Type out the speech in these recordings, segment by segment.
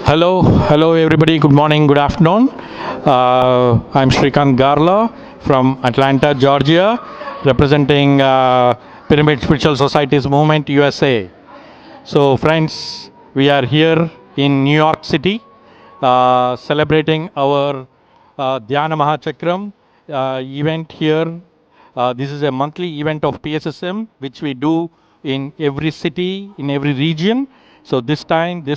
Hello everybody. Good morning, good afternoon. I'm Shrikant Garla from Atlanta, Georgia, representing Pyramid Spiritual Societies Movement USA. So, friends, we are here in New York City celebrating our Dhyana Mahachakram event here. This is a monthly event of PSSM, which we do in every city, in every region. So this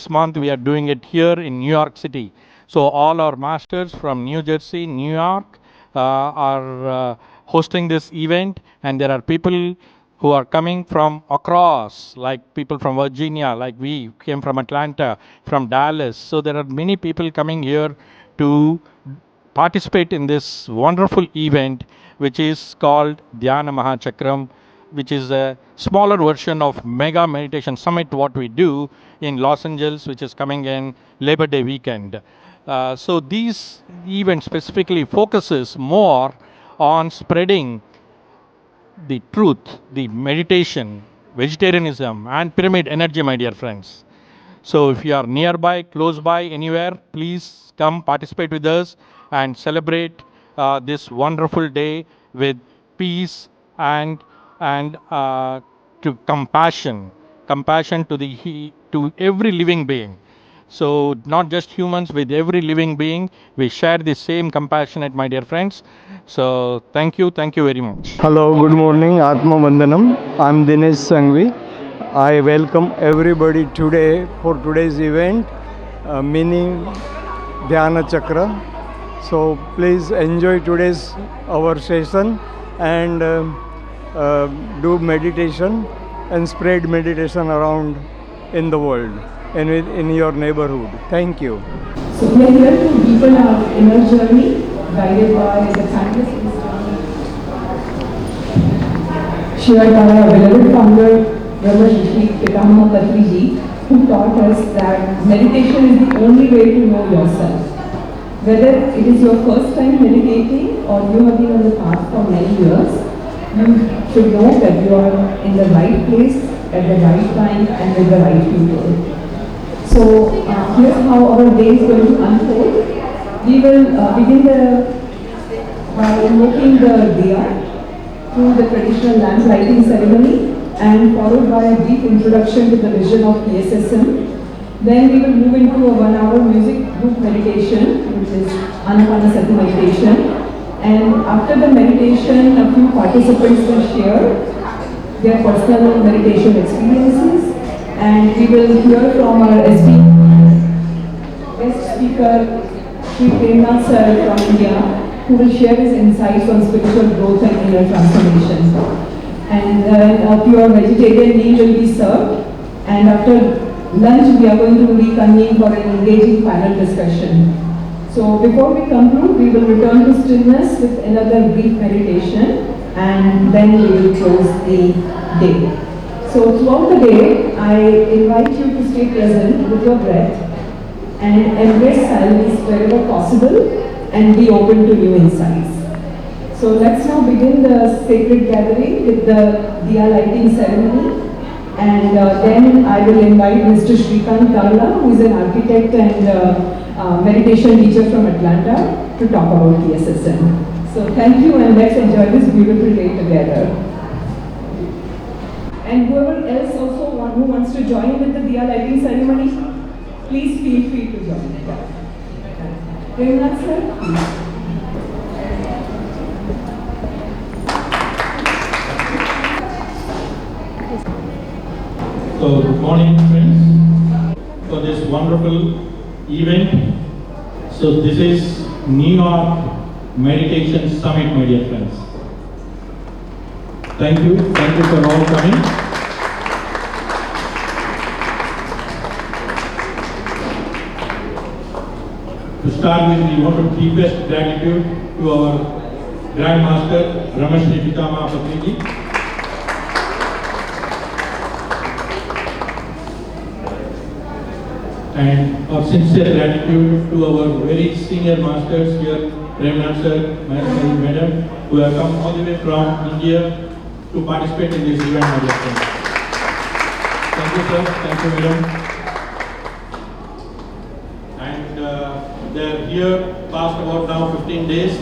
month, we are doing it here in New York City. So all our masters from New Jersey, New York are hosting this event, and there are people who are coming from across, like people from Virginia, like we came from Atlanta, from Dallas. So there are many people coming here to participate in this wonderful event, which is called Dhyana Mahachakram, which is a smaller version of Mega Meditation Summit, what we do in Los Angeles, which is coming in Labor Day weekend. So these events specifically focuses more on spreading the truth, the meditation, vegetarianism, and pyramid energy, my dear friends. So if you are nearby, close by, anywhere, please come participate with us and celebrate this wonderful day with peace and to compassion to to every living being. So not just humans, with every living being, we share the same compassionate, my dear friends. So thank you very much. Hello, good morning, Atma Vandanam. I'm Dinesh Sangvi. I welcome everybody today for today's event, meaning Dhyana Chakra. So please enjoy today's our session and do meditation and spread meditation around in the world and in your neighborhood. Thank you. So we are here to deepen our inner journey, guided by the timeless wisdom shared by our beloved founder, Brahma Rishi Pitama Patriji, who taught us that meditation is the only way to know yourself. Whether it is your first time meditating or you have been on the path for many years, you should know that you are in the right place at the right time and with the right people. So here's how our day is going to unfold. We will begin by invoking the diya through the traditional lamp lighting ceremony and followed by a brief introduction to the vision of PSSM. Then we will move into a 1 hour music group meditation, which is Anapanasati meditation. And after the meditation, a few participants will share their personal meditation experiences, and we will hear from our guest speaker, Sri Premnath Sir from India, who will share his insights on spiritual growth and inner transformation. And a pure vegetarian meal will be served, and after lunch we are going to reconvene for an engaging panel discussion. So before we conclude, we will return to stillness with another brief meditation, and then we will close the day. So throughout the day, I invite you to stay present with your breath and embrace silence wherever possible and be open to new insights. So let's now begin the sacred gathering with the diya lighting ceremony. And then I will invite Mr. Shrikant Garla, who is an architect and meditation teacher from Atlanta, to talk about PSSM. So thank you, and let's enjoy this beautiful day together. And whoever else also who wants to join with the diya lighting ceremony, please feel free to join. Premnath sir, please. So good morning, friends, for this wonderful event. So this is New York Meditation Summit, my dear friends. Thank you for all coming. To start with, we want to deepest gratitude to our Grand Master, Brahma Pitama Patriji. And our sincere gratitude to our very senior masters here, Premnath Sir, Madam, who have come all the way from India to participate in this event, my dear friends. Thank you, sir. Thank you, madam. they're here past about now 15 days.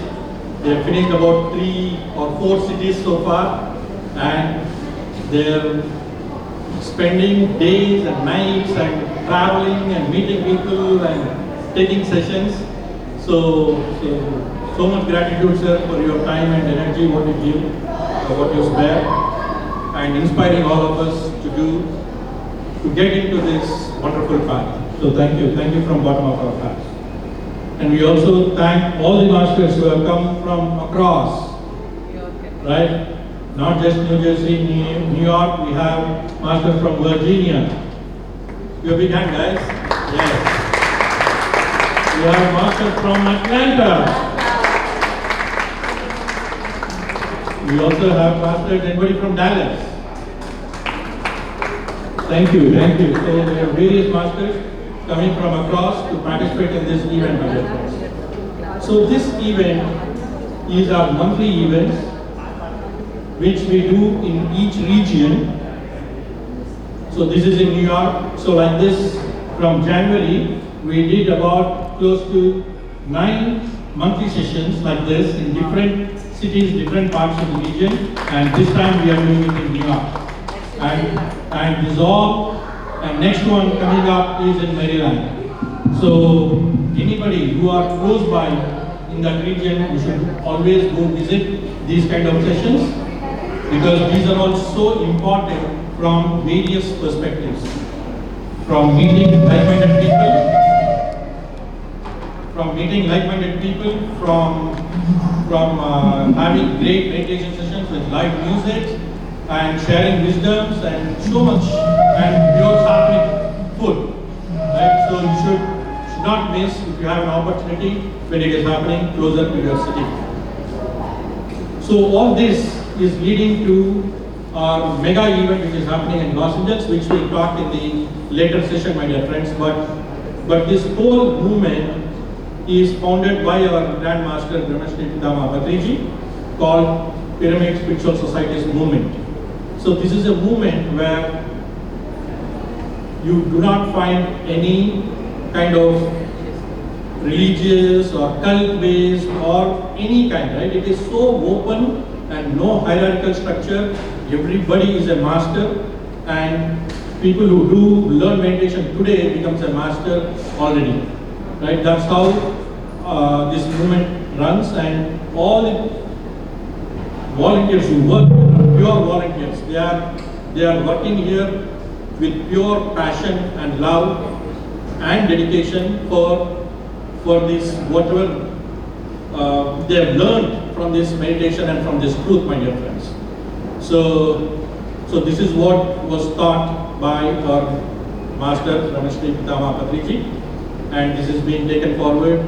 They have finished about 3 or 4 cities so far, and they're spending days and nights and traveling and meeting people and taking sessions. So much gratitude, sir, for your time and energy, what you give, what you spare, and inspiring all of us to get into this wonderful path. So thank you from bottom of our hearts. And we also thank all the masters who have come from across, right? Not just New Jersey, New York, we have masters from Virginia. Give a big hand, guys. Yes. We have masters from Atlanta. We also have masters, anybody from Dallas? Thank you. So we have various masters coming from across to participate in this event, my dear friends. So this event is our monthly event, which we do in each region. So this is in New York. So like this, from January, we did about close to 9 monthly sessions like this in different cities, different parts of the region, and this time we are doing it in New York. And this all, and next one coming up is in Maryland. So anybody who are close by in that region, you should always go visit these kind of sessions, because these are all so important from various perspectives. From meeting like-minded people, from having great meditation sessions with live music and sharing wisdoms and so much, and pure sattvic food. Right? So you should not miss if you have an opportunity when it is happening closer to your city. So all this is leading to our mega event which is happening in Los Angeles, which we'll talk in the later session, my dear friends. But this whole movement is founded by our Grand Master Brahmashri Pitama Patriji, called Pyramid Spiritual Societies Movement. So this is a movement where you do not find any kind of religious or cult based or any kind, right? It is so open and no hierarchical structure. Everybody is a master, and people who do learn meditation today becomes a master already, right? That's how this movement runs, and all the volunteers who work are pure volunteers. They are working here with pure passion and love and dedication for this whatever they have learned from this meditation and from this truth, my dear friends. So this is what was taught by our Master Brahmashri Pitama Patriji, and this is being taken forward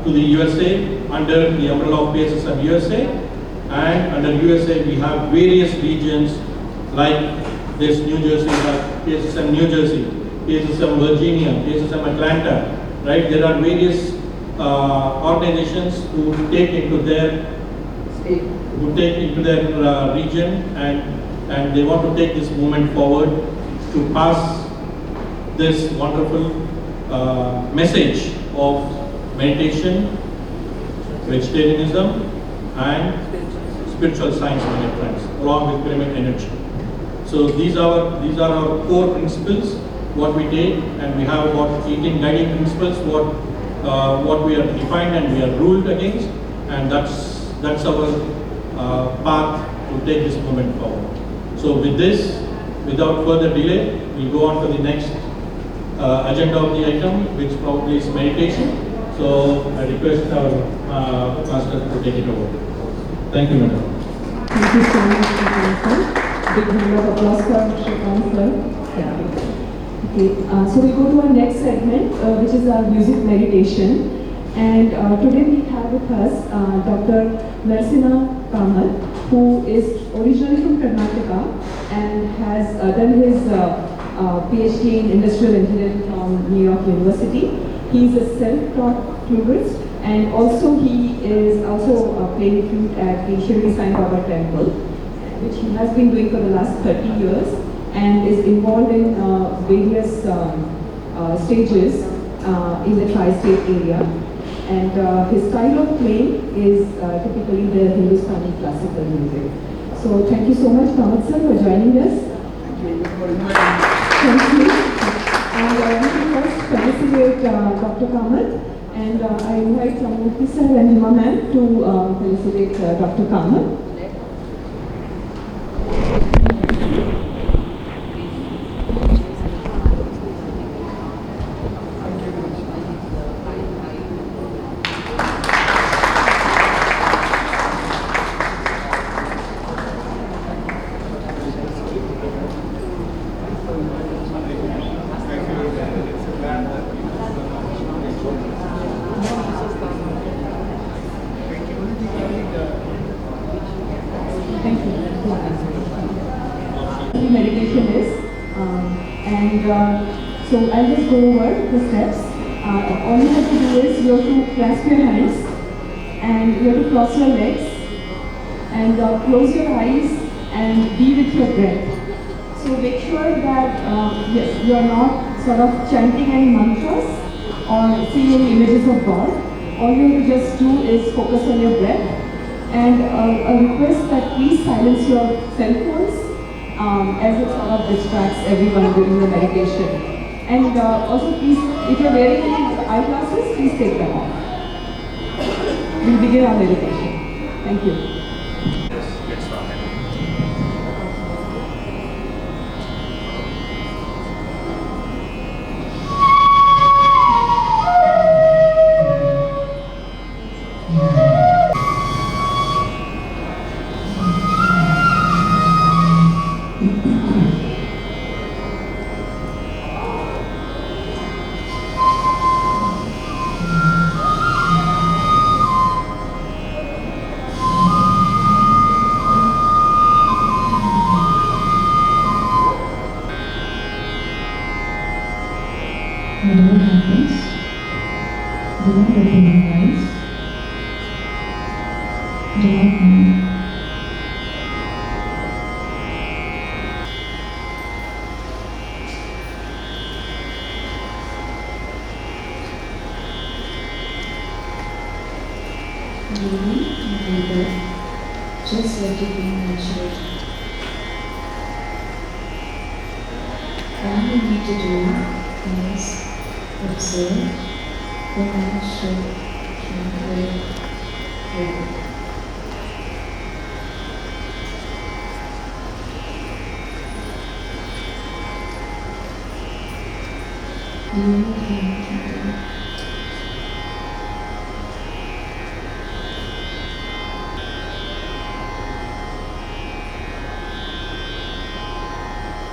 to the USA under the umbrella of PSSM USA, and under USA we have various regions like this New Jersey, PSSM New Jersey, PSSM Virginia, PSSM Atlanta, right? There are various organizations who take into their region, and they want to take this movement forward to pass this wonderful message of meditation, vegetarianism, and spiritual science, my dear friends, along with pyramid energy. So these are our core principles, what we take, and we have about 18 guiding principles, what we are defined and we are ruled against, and that's our path to take this movement forward. So with this, without further delay, we'll go on to the next agenda of the item, which probably is meditation. So I request our master to take it over. Thank you, madam. Thank you so much, sir. Big round of applause for Shrikant, sir. Yeah. Okay, so we go to our next segment, which is our music meditation. And today we have with us Dr. Narsina Kamal, who is originally from Karnataka and has done his PhD in Industrial Engineering from New York University. He is a self-taught flutist, and also he is also playing flute at the Shirdi Sai Baba Temple, which he has been doing for the last 30 years, and is involved in various stages in the tri-state area. And his style of playing is typically the Hindustani classical music. So thank you so much, Kamat sir, for joining us. Thank you. And I want to first felicitate Dr. Kamat. And I invite Murthy sir and Hima ma'am to felicitate Dr. Kamat. Meditation is, so I'll just go over the steps. All you have to do is you have to clasp your hands and you have to cross your legs and close your eyes and be with your breath. So make sure that yes, you are not sort of chanting any mantras or seeing any images of God. All you have to just do is focus on your breath. And a request that please silence your cell phones as it sort of distracts everyone during the meditation. And also please, if you're wearing any eyeglasses, please take them off. We'll begin our meditation. Thank you. Whatever happens, do not open your eyes. Do not move. Breathing and breath, just let it be natural. All you need to do is observe the natural, tranquil breathing. You can do it.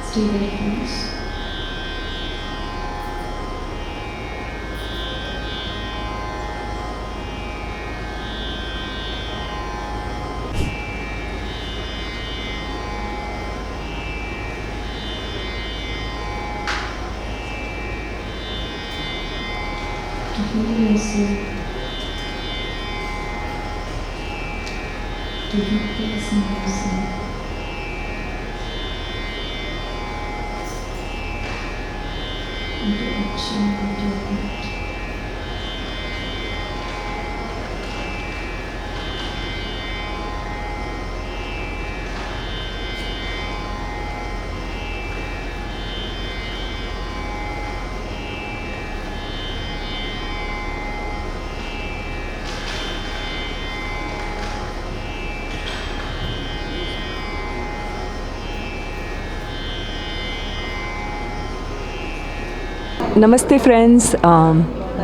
Stay very close. To feel yourself, to focus on yourself. Into action, into act. Namaste friends,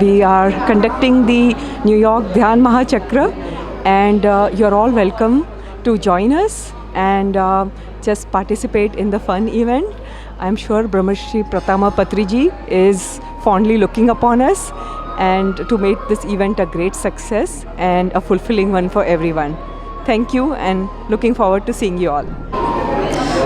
we are conducting the New York Dhyan Mahachakra and you're all welcome to join us and just participate in the fun event. I'm sure Brahmarshi Pratama Patriji is fondly looking upon us and to make this event a great success and a fulfilling one for everyone. Thank you and looking forward to seeing you all.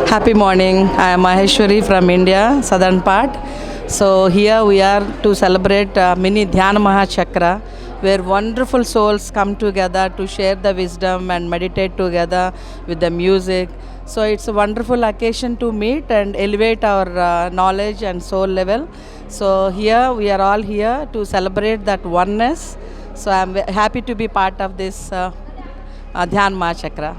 Happy morning. I am Maheshwari from India, southern part. So here we are to celebrate mini Dhyan Mahachakra, where wonderful souls come together to share the wisdom and meditate together with the music. So it's a wonderful occasion to meet and elevate our knowledge and soul level. So here we are all here to celebrate that oneness. So I'm happy to be part of this Dhyan Mahachakra.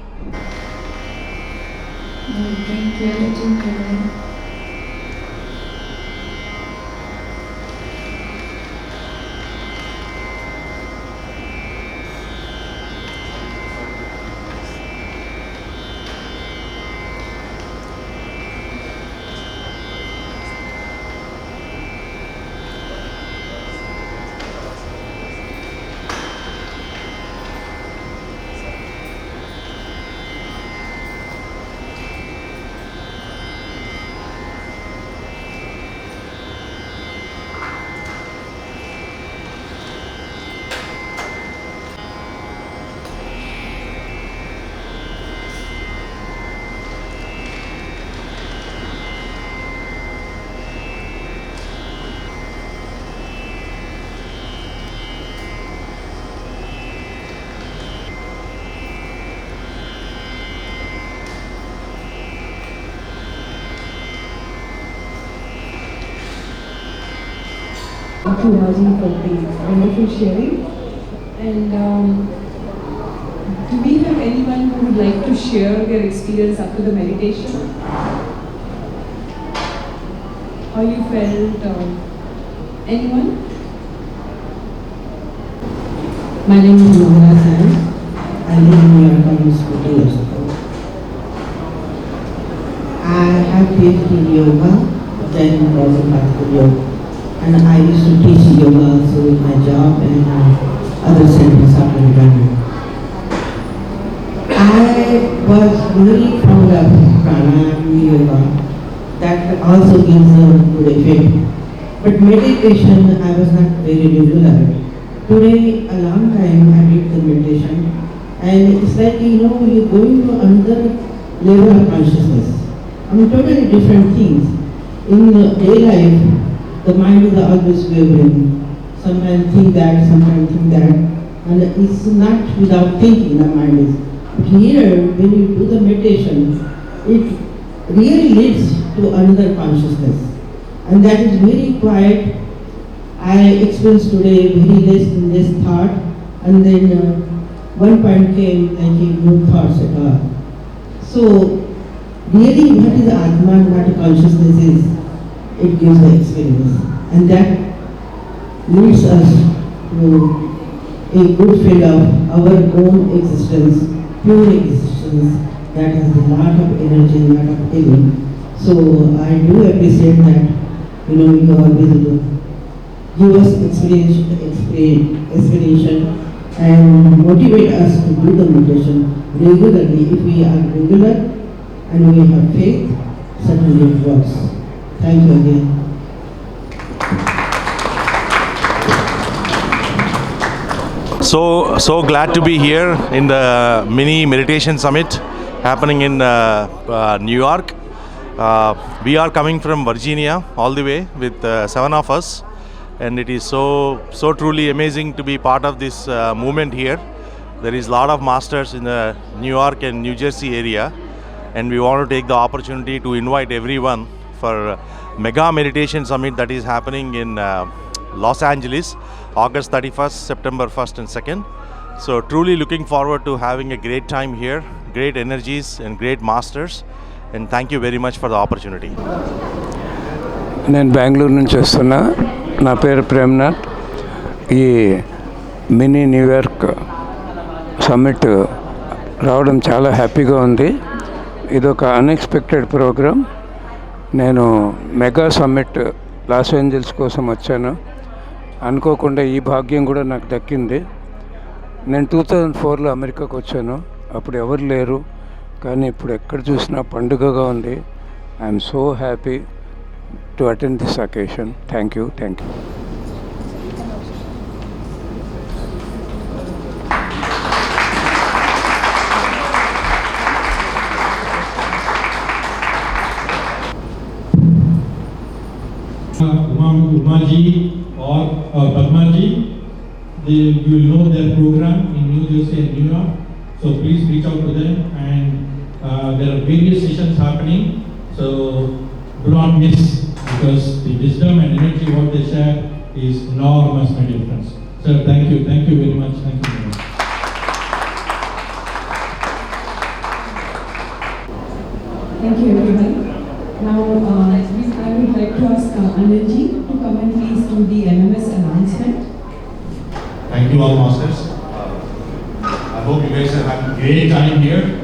Thank you, Raji, for the wonderful sharing. And do we have anyone who would like to share their experience after the meditation? How you felt? Anyone? My name is Mohana San. I live in New York almost 40 years ago. I have PhD in yoga, then also practical yoga. And I used to teach yoga also with my job and other centers after retirement. I was very fond of pranayama yoga. That also gives a good effect. But meditation, I was not very regular. Today, a long time I did the meditation, and it's like, you're going to another level of consciousness. I mean, totally different things. In day life, the mind is always wavering. Sometimes think that, sometimes think that, and it's not without thinking the mind is. But here, when you do the meditation, it really leads to another consciousness. And that is very quiet. I experienced today very less thought, and then one point came like no thoughts at all. So really what is Atma and what consciousness is, it gives the experience. And that leads us to a good feel of our own existence, pure existence, that has a lot of energy, a lot of healing. So I do appreciate that, you always give us inspiration and motivate us to do the meditation regularly. If we are regular and we have faith, certainly it works. Thank you again. So glad to be here in the mini meditation summit happening in New York. We are coming from Virginia all the way with 7 of us, and it is so truly amazing to be part of this movement here. There is a lot of masters in the New York and New Jersey area, and we want to take the opportunity to invite everyone for mega meditation summit that is happening in Los Angeles, August 31st, September 1st and 2nd. So truly looking forward to having a great time here, great energies and great masters, and thank you very much for the opportunity. నేను బెంగళూరు నుంచి వస్తున్నా. నా పేరు ప్రేమ్నాథ్. ఈ mini New York summit రావడం చాలా హ్యాపీగా ఉంది. ఇదొక అన్ఎక్స్పెక్టెడ్ ప్రోగ్రామ్. నేను మెగా సమ్మిట్ లాస్ ఏంజల్స్ కోసం వచ్చాను. అనుకోకుండా ఈ భాగ్యం కూడా నాకు దక్కింది. నేను 2004లో అమెరికాకు వచ్చాను. అప్పుడు ఎవరు లేరు, కానీ ఇప్పుడు ఎక్కడ చూసినా పండుగగా ఉంది. I'm so happy to attend this occasion. Thank you. Umaji or Padmaji, you will know their program in New Jersey and New York, so please reach out to them, and there are various sessions happening, so do not miss because the wisdom and energy what they share is enormous, my dear friends. Sir, thank you very much, thank you very much. Thank you, everyone. Now, I would like to ask Anilji to come and please do the MMS announcement. Thank you all, masters. I hope you guys are having a great time here.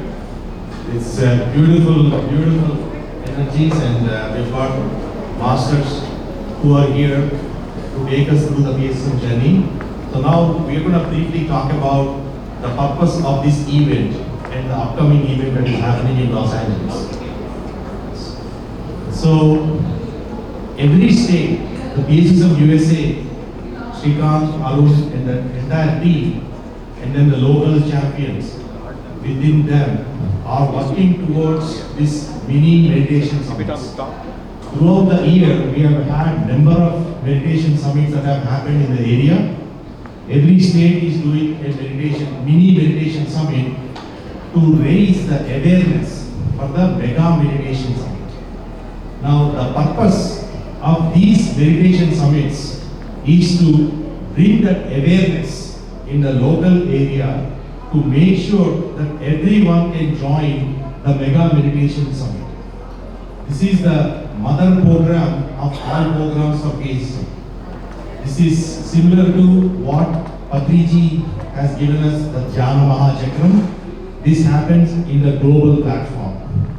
It's beautiful, beautiful energies, and we've got masters who are here to take us through the PSM journey. So now we're going to briefly talk about the purpose of this event and the upcoming event that is happening in Los Angeles. So every state, the PSM USA, Srikanth, Arun, and the entire team, and then the local champions within them are working towards this mini meditation summits. Throughout the year, we have had number of meditation summits that have happened in the area. Every state is doing a mini meditation summit to raise the awareness for the mega meditation summit. Now, the purpose of these meditation summits is to bring that awareness in the local area to make sure that everyone can join the mega meditation summit. This is the mother program of all programs of PSC. This is similar to what Patriji has given us, the Dhyana Mahachakram. This happens in the global platform.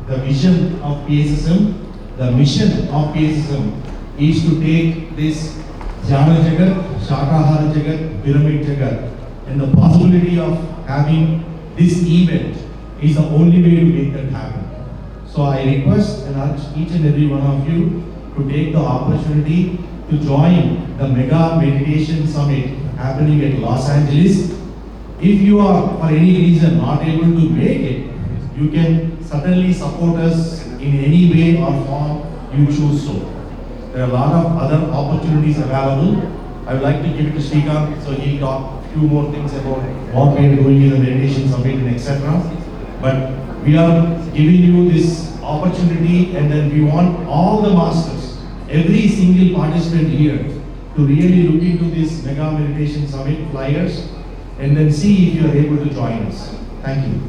The vision of PSSM, the mission of PSSM is to take this Dhyana Jagat, Shakahara Jagat, Pyramid Jagat, and the possibility of having this event is the only way to make that happen. So I request and urge each and every one of you to take the opportunity to join the Mega Meditation Summit happening at Los Angeles. If you are for any reason not able to make it, you can certainly support us in any way or form you choose so. There are a lot of other opportunities available. I would like to give it to Srikanth so he'll talk a few more things about what we are doing in the meditation summit and etc. But we are giving you this opportunity, and then we want all the masters, every single participant here, to really look into this Mega Meditation Summit flyers and then see if you are able to join us. Thank you.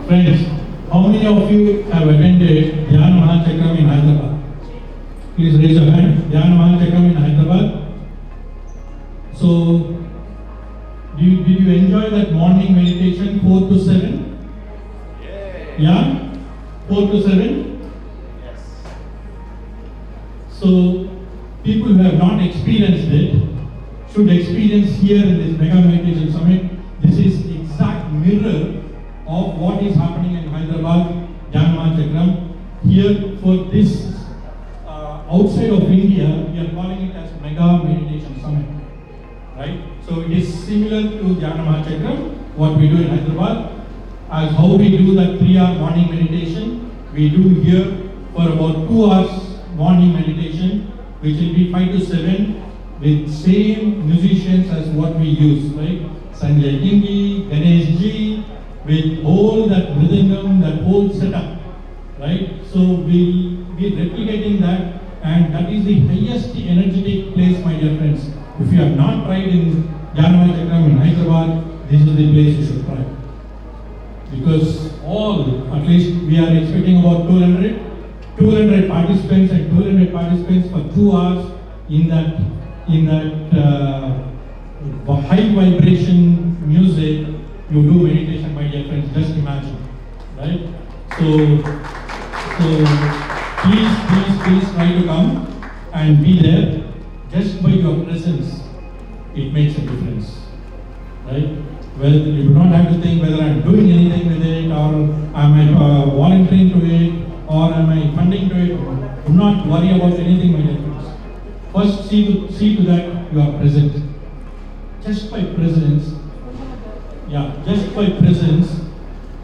Friends, how many of you have attended Dhyana Mahachakram in Hyderabad? Please raise your hand. Dhyana Mahachakram in Hyderabad. So, did you enjoy that morning meditation 4 to 7? Yeah? 4 to 7? Yes. So, people who have not experienced it should experience here in this Mega Meditation Summit. This is exact mirror of what is happening in Hyderabad, Dhyana Mahachakram. Here for this outside of India, we are calling it as Mega Meditation Summit. Right? So it is similar to Dhyana Mahachakram, what we do in Hyderabad. As how we do that 3-hour morning meditation, we do here for about 2 hours morning meditation, which will be 5 to 7 with same musicians as what we use, right? Sanjay Kingi, Ganesh Ji, with all that rhythm, that whole setup, right? So we'll be replicating that, and that is the highest energetic place, my dear friends. If you have not tried in Dhyana Mahachakram in Hyderabad, this is the place you should try. Because at least we are expecting about 200 participants and 200 participants for 2 hours in that high vibration music. You do meditation, my dear friends, just imagine, right? So please try to come and be there. Just by your presence, it makes a difference, right? Well, you do not have to think whether I'm doing anything with it, or am I volunteering to it, or am I funding to it. Do not worry about anything, my dear friends. First, see to that you are present. Just by presence,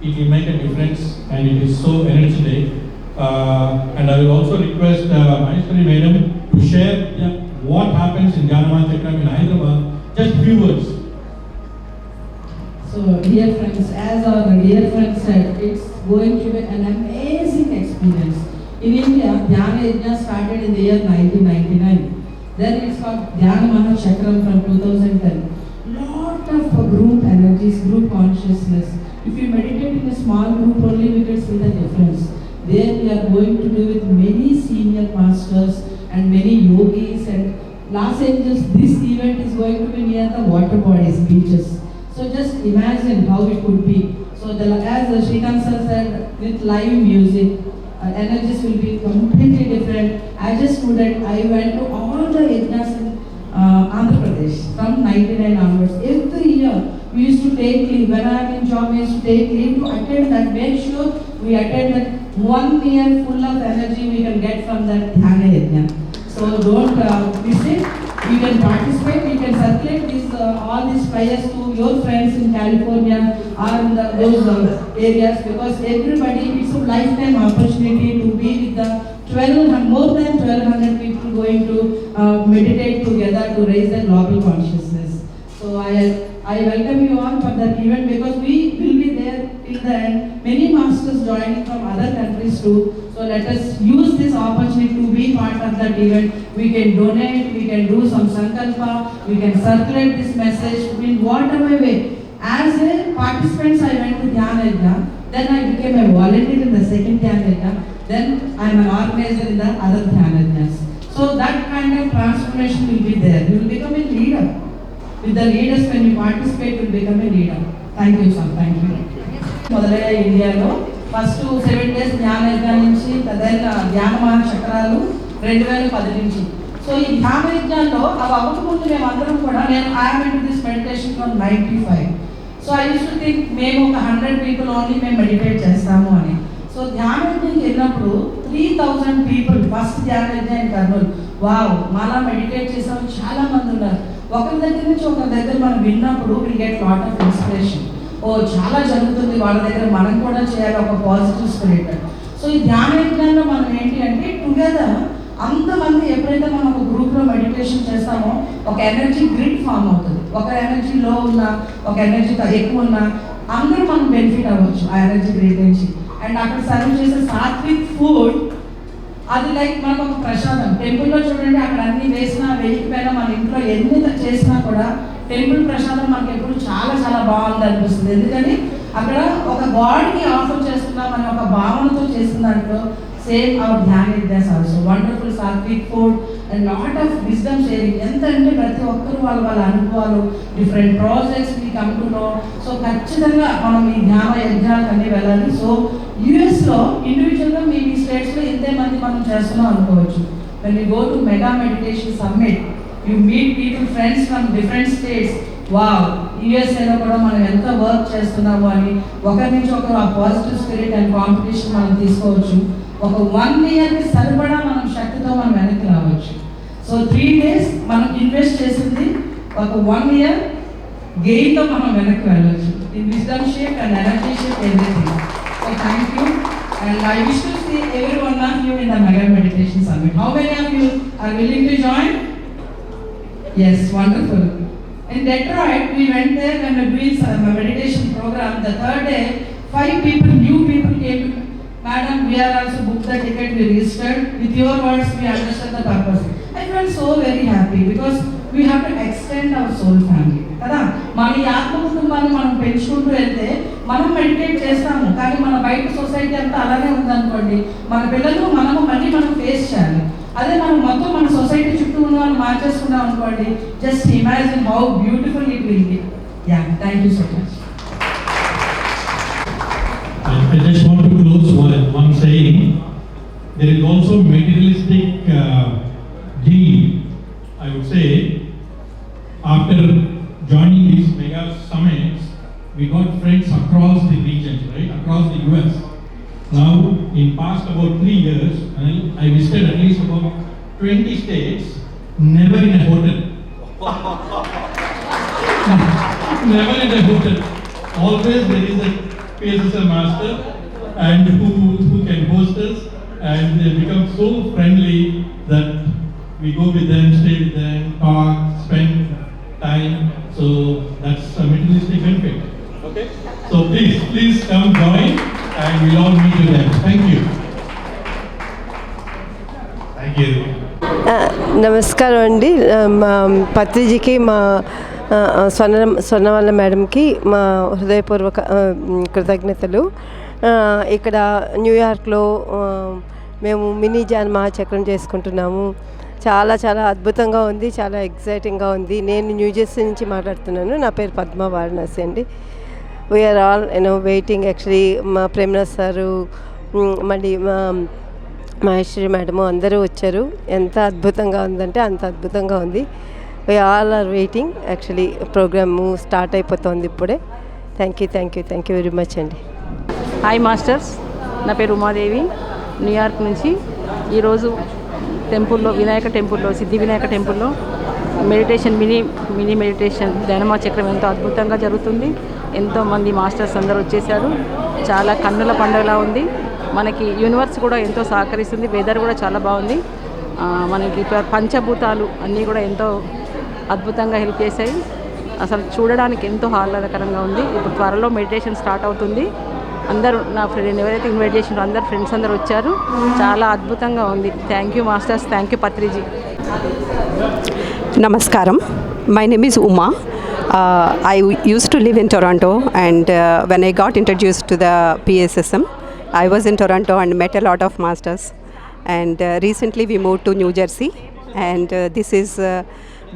it will make a difference, and it is so energetic. And I will also request Maheshwari Madam to share what happens in Dhyana Mahachakram in Hyderabad. Just few words. So, dear friends, as our dear friend said, it's going to be an amazing experience. experience. In India, Dhyana Yajna started in the year 1999. Then it's called Dhyana Mahachakram from 2010. Lot of group energies, group consciousness. If you meditate in a small group only, we can see the difference. There we are going to do with many senior masters and many yogis, and Los Angeles, this event is going to be near the water bodies, beaches. So just imagine how it could be. So as Shrikant sir said, with live music, energies will be completely different. As a student, I went to all the yajnas in Andhra Pradesh from 99 onwards. Every year we used to take leave. When I am in job, we used to take leave to attend that. Make sure we attend that. 1 year full of energy we can get from that Dhyana Yajna. So don't miss it. You can participate. You can circulate all these flyers to your friends in California or in those areas, because everybody, it's a lifetime opportunity to be with the more than 1200 people going to meditate together to raise their global consciousness. So I welcome you all for that event, because we will be there till the end. Many masters joining from other countries too. So let us use this opportunity to be part of that event. We can donate, we can do some sankalpa, we can circulate this message in whatever way. As a participant, I went to Dhyana Yajna, then I became a volunteer in the second Dhyana Yajna, then I am an organizer in the other Dhyana Yajnas. So that kind of transformation will be there. You will become a leader. With the leaders, when you participate, you will become a leader. Thank you, sir. Thank you. మొదలయ్యా ఇండియాలో first 7 days ధ్యాన యజ్ఞం నుంచి then ధ్యాన మహాచక్రాలు 2010 నుంచి. So ఈ ధ్యాన యజ్ఞాల్లో అవి అవ్వకముందు మేము అందరం కూడా, నేను I'm in this meditation from 95. So I use to think మేము ఒక 100 people ఓన్లీ మేము మెడిటేట్ చేస్తాము అని. సో ధ్యాన యజ్ఞంకి వెళ్ళినప్పుడు 3000 people ఫస్ట్ ధ్యాన యజ్ఞం in Kurnool. Wow, Mala meditate చేసే చాలా మంది ఉన్నారు. ఒకరి దగ్గర నుంచి ఒకరి దగ్గర మనం విన్నప్పుడు will get lot of inspiration. ఓ చాలా జరుగుతుంది వాళ్ళ దగ్గర, మనం కూడా చేయాలి, ఒక పాజిటివ్ స్పిరిట్. సో ఈ ధ్యాన యజ్ఞంలో మనం ఏంటి అంటే టుగెదర్ అంతమంది ఎప్పుడైతే మనం ఒక గ్రూప్లో మెడిటేషన్ చేస్తామో ఒక ఎనర్జీ గ్రిడ్ ఫామ్ అవుతుంది. ఒక ఎనర్జీ లో ఉన్న, ఒక ఎనర్జీ ఎక్కువ ఉన్న అందరూ మనం బెనిఫిట్ అవ్వచ్చు ఆ ఎనర్జీ గ్రిడ్ నుంచి. అండ్ అక్కడ సర్వ్ చేసే సాత్విక్ ఫుడ్ అది లైక్ మనకు ఒక ప్రసాదం. టెంపుల్లో చూడండి, అక్కడ అన్ని వేసినా వేయకపోయినా మన ఇంట్లో ఎన్ని చేసినా కూడా టెంపుల్ ప్రసాదం మనకి ఎప్పుడు చాలా చాలా బాగుంది అనిపిస్తుంది. ఎందుకని అక్కడ ఒక గాడ్కి ఆఫర్ చేస్తున్నాం అనే ఒక భావనతో చేసిన దాంట్లో same our dhyana yagnas also wonderful sattvic food and lot of wisdom sharing. ఎంత అంటే ప్రతి ఒక్కరు వాళ్ళ అనుభవాలు, different projects we come to know. So ఖచ్చితంగా మనం ఈ ధ్యాన యజ్ఞాలకు అన్నీ వెళ్ళాలి. సో యుఎస్లో ఇండివిజువల్గా మీ స్టేట్స్లో ఇంతే మంది మనం చేస్తున్నాం అనుకోవచ్చు. When you go to mega meditation summit, you meet people, friends from different states. Wow, యుఎస్ఏలో కూడా మనం ఎంత వర్క్ చేస్తున్నాము అని ఒకరి నుంచి ఒకరు ఆ పాజిటివ్ స్పిరిట్ అండ్ కాంపిటీషన్ మనం తీసుకోవచ్చు. ఒక 1 yearకి సరిపడా మనం శక్తితో మనం వెనక్కి రావచ్చు. సో 3 days మనం ఇన్వెస్ట్ చేసింది ఒక 1 year గెయిన్తో మనం వెనక్కి వెళ్ళవచ్చు. In wisdom shift and energy shift everything. So thank you. And I wish to see every one of you in the Mega Meditation Summit. How many of you are willing to join? Yes, wonderful. In Detroit, we went there when we were doing a meditation program. The third day, 5 people, new people came to me. Madam, we are also booked the ticket, we registered. With your words, we understood the purpose. I felt so very happy because we have to extend our soul family. కదా, మన ఈ ఆత్మ కుటుంబాన్ని మనం పెంచుకుంటూ వెళ్తే మనం meditate చేస్తాము, కానీ మన బయట సొసైటీ అంతా అలానే ఉందనుకోండి, మన పిల్లలు మనము మళ్ళీ మనం ఫేస్ చేయాలి. అదే మనం మొత్తం మన సొసైటీ చుట్టూ ఉన్న వాళ్ళు మార్చేసుకున్నాం అనుకోండి, just imagine how beautiful it will be. Yeah, thank you so much. I just want to close one saying. There is also materialistic gain, I would say. After joining these mega summits, we got friends across the regions, right? Across the US. Now, in past about 3 years, I visited at least about 20 states, never in a hotel. Never in a hotel. Always there is a PSSL master and who can host us, and they become so friendly that we go with them, stay with them, talk, spend time. So that's a materialistic benefit. Okay? So please come join and we'll all meet you there. Thank you. నమస్కారం అండి. మా పత్రిజీకి మా స్వర్ణవల్ల మేడంకి మా హృదయపూర్వక కృతజ్ఞతలు. ఇక్కడ న్యూయార్క్లో మేము మినీ ధ్యాన మహాచక్రం చేసుకుంటున్నాము. చాలా చాలా అద్భుతంగా ఉంది, చాలా ఎగ్జైటింగ్గా ఉంది. నేను న్యూజెర్సీ నుంచి మాట్లాడుతున్నాను. నా పేరు పద్మ వారణాసి అండి. We are all waiting. యాక్చువల్లీ మా ప్రేమనాథ్ సారు, మళ్ళీ మహేశ్వరి మేడము అందరూ వచ్చారు. ఎంత అద్భుతంగా ఉందంటే అంత అద్భుతంగా ఉంది. We all are waiting. Actually programme start అయిపోతుంది ఇప్పుడే. థ్యాంక్ యూ వెరీ మచ్ అండి. హాయ్ మాస్టర్స్, నా పేరు ఉమాదేవి, న్యూయార్క్ నుంచి. ఈరోజు టెంపుల్లో, వినాయక టెంపుల్లో, సిద్ధి వినాయక టెంపుల్లో మెడిటేషన్ మినీ మెడిటేషన్ ధ్యానమా చక్రం ఎంతో అద్భుతంగా జరుగుతుంది. ఎంతోమంది మాస్టర్స్ అందరూ వచ్చేసారు. చాలా కన్నుల పండుగలా ఉంది. మనకి యూనివర్స్ కూడా ఎంతో సహకరిస్తుంది. వెదర్ కూడా చాలా బాగుంది. మనకి పంచభూతాలు అన్నీ కూడా ఎంతో అద్భుతంగా హెల్ప్ చేశాయి. అసలు చూడడానికి ఎంతో ఆహ్లాదకరంగా ఉంది. ఇప్పుడు త్వరలో మెడిటేషన్ స్టార్ట్ అవుతుంది. అందరూ నా ఫ్రెండ్ ఎవరైతే ఇన్వైట్ చేసినారో అందరు ఫ్రెండ్స్ అందరూ వచ్చారు. చాలా అద్భుతంగా ఉంది. Thank you masters, thank you Patriji. Namaskaram. My name is Uma. I used to live in Toronto, and when I got introduced to the PA system, I was in Toronto and met a lot of masters. And recently we moved to New Jersey, and this is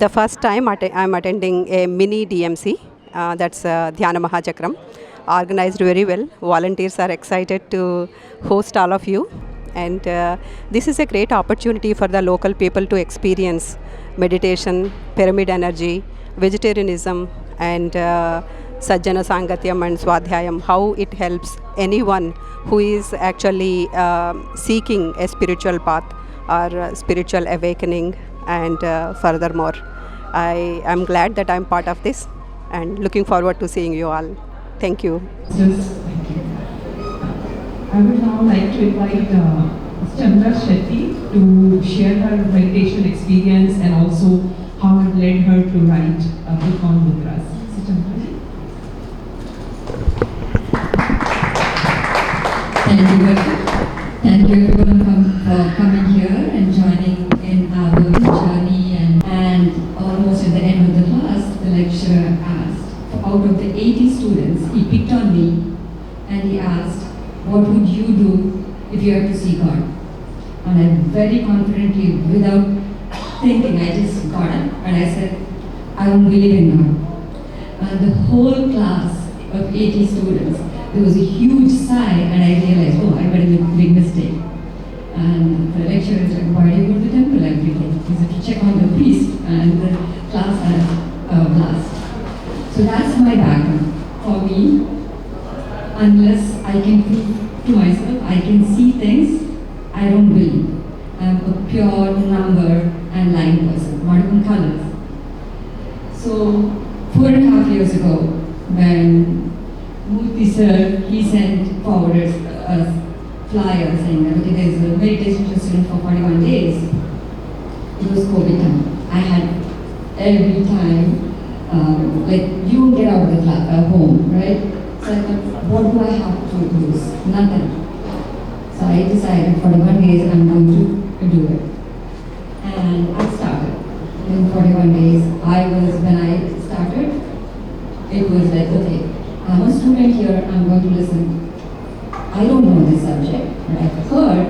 the first time I'm attending a mini DMC. That's Dhyana Mahachakram, organized very well. Volunteers are excited to host all of you, and this is a great opportunity for the local people to experience meditation, pyramid energy, vegetarianism, and Sajjana Sangatyam and Swadhyayam, how it helps anyone who is actually seeking a spiritual path or spiritual awakening. And furthermore, I am glad that I'm part of this and looking forward to seeing you all. Thank you. Thank you. I would now like to invite Chandra Shetty to share her meditation experience and also how it led her to write a book on mudras. So Chandra. Thank you everyone for coming here and joining in our journey. And almost at the end of the class, the lecturer asked, out of the 80 students, he picked on me and he asked, what would you do if you had to see God? And I very confidently, without thinking, I just got up and I said, I don't believe in God. And the whole class of 80 students, there was a huge sigh and I realized, oh, I made a big mistake. And the lecturer said, why do you go to the temple every day? He said, to check on the priest, and the class had a blast. So that's my background. For me, unless I can prove to myself, I can see things, I don't believe. I'm a pure number and line person, not even colors. So 4.5 years ago, when Murthy sir, he sent forwarded a flyer saying that okay, there's a meditation student for 41 days. It was COVID time. I had every time, like you get out of the class, home, right? So I thought, what do I have to lose? Nothing. So I decided 41 days I'm going to do it. And I started. In 41 days, when I started, it was like, okay, I'm a student here, I'm going to listen. I don't know this subject, but I've heard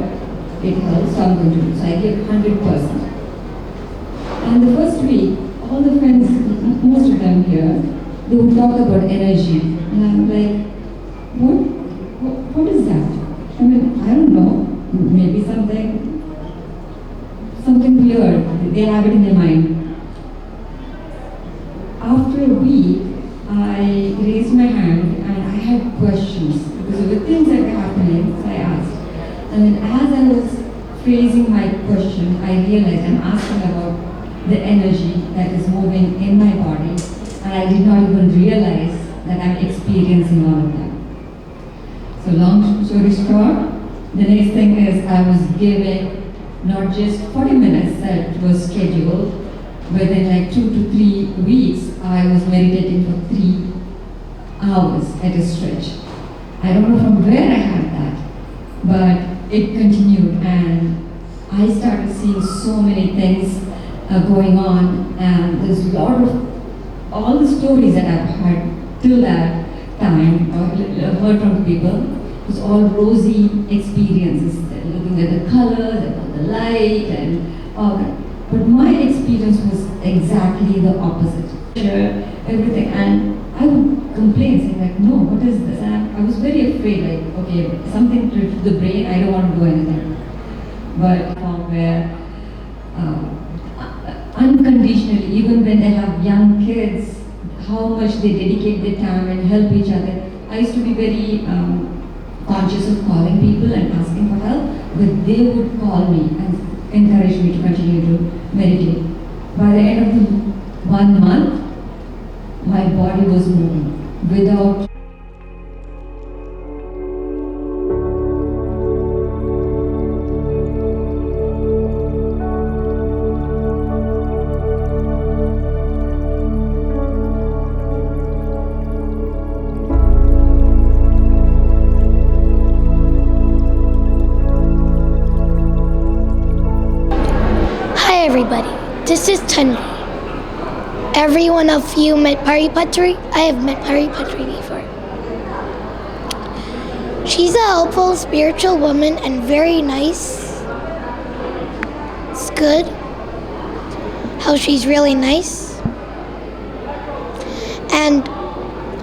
it helps, so I'm going to do. So I gave 100%. And the first week, all the friends, most of them here, they would talk about energy. And I'm like, what is that? I mean, I don't know, maybe something weird, they have it in their mind. After a week, I raised my hand and I had questions because there were things that were happening, so I asked. And then as I was phrasing my question, I realized I'm asking about the energy that is moving in my body, and I did not even realize that I'm experiencing all of that. So long story short, the next thing is I was given not just 40 minutes that was scheduled, within like 2 to 3 weeks, I was meditating for 3 hours at a stretch. I don't know from where I had that, but it continued, and I started seeing so many things going on, and there's a lot of all the stories that I've heard till that time or heard from people. It was all rosy experiences, looking at the colors and the light and all that. But my experience was exactly the opposite. Everything, and I would complain, saying like, no, what is this? And I was very afraid, like, okay, something to the brain, I don't want to do anything. But where unconditionally, even when they have young kids, how much they dedicate their time and help each other. I used to be very conscious of calling people and asking for help, but they would call me and encourage me to continue to meditate. By the end of the 1 month, my body was moving without. Hi everybody, this is Tanvi. Every one of you met Pari Patri? I have met Pari Patri before. She's a helpful, spiritual woman and very nice. It's good how she's really nice. And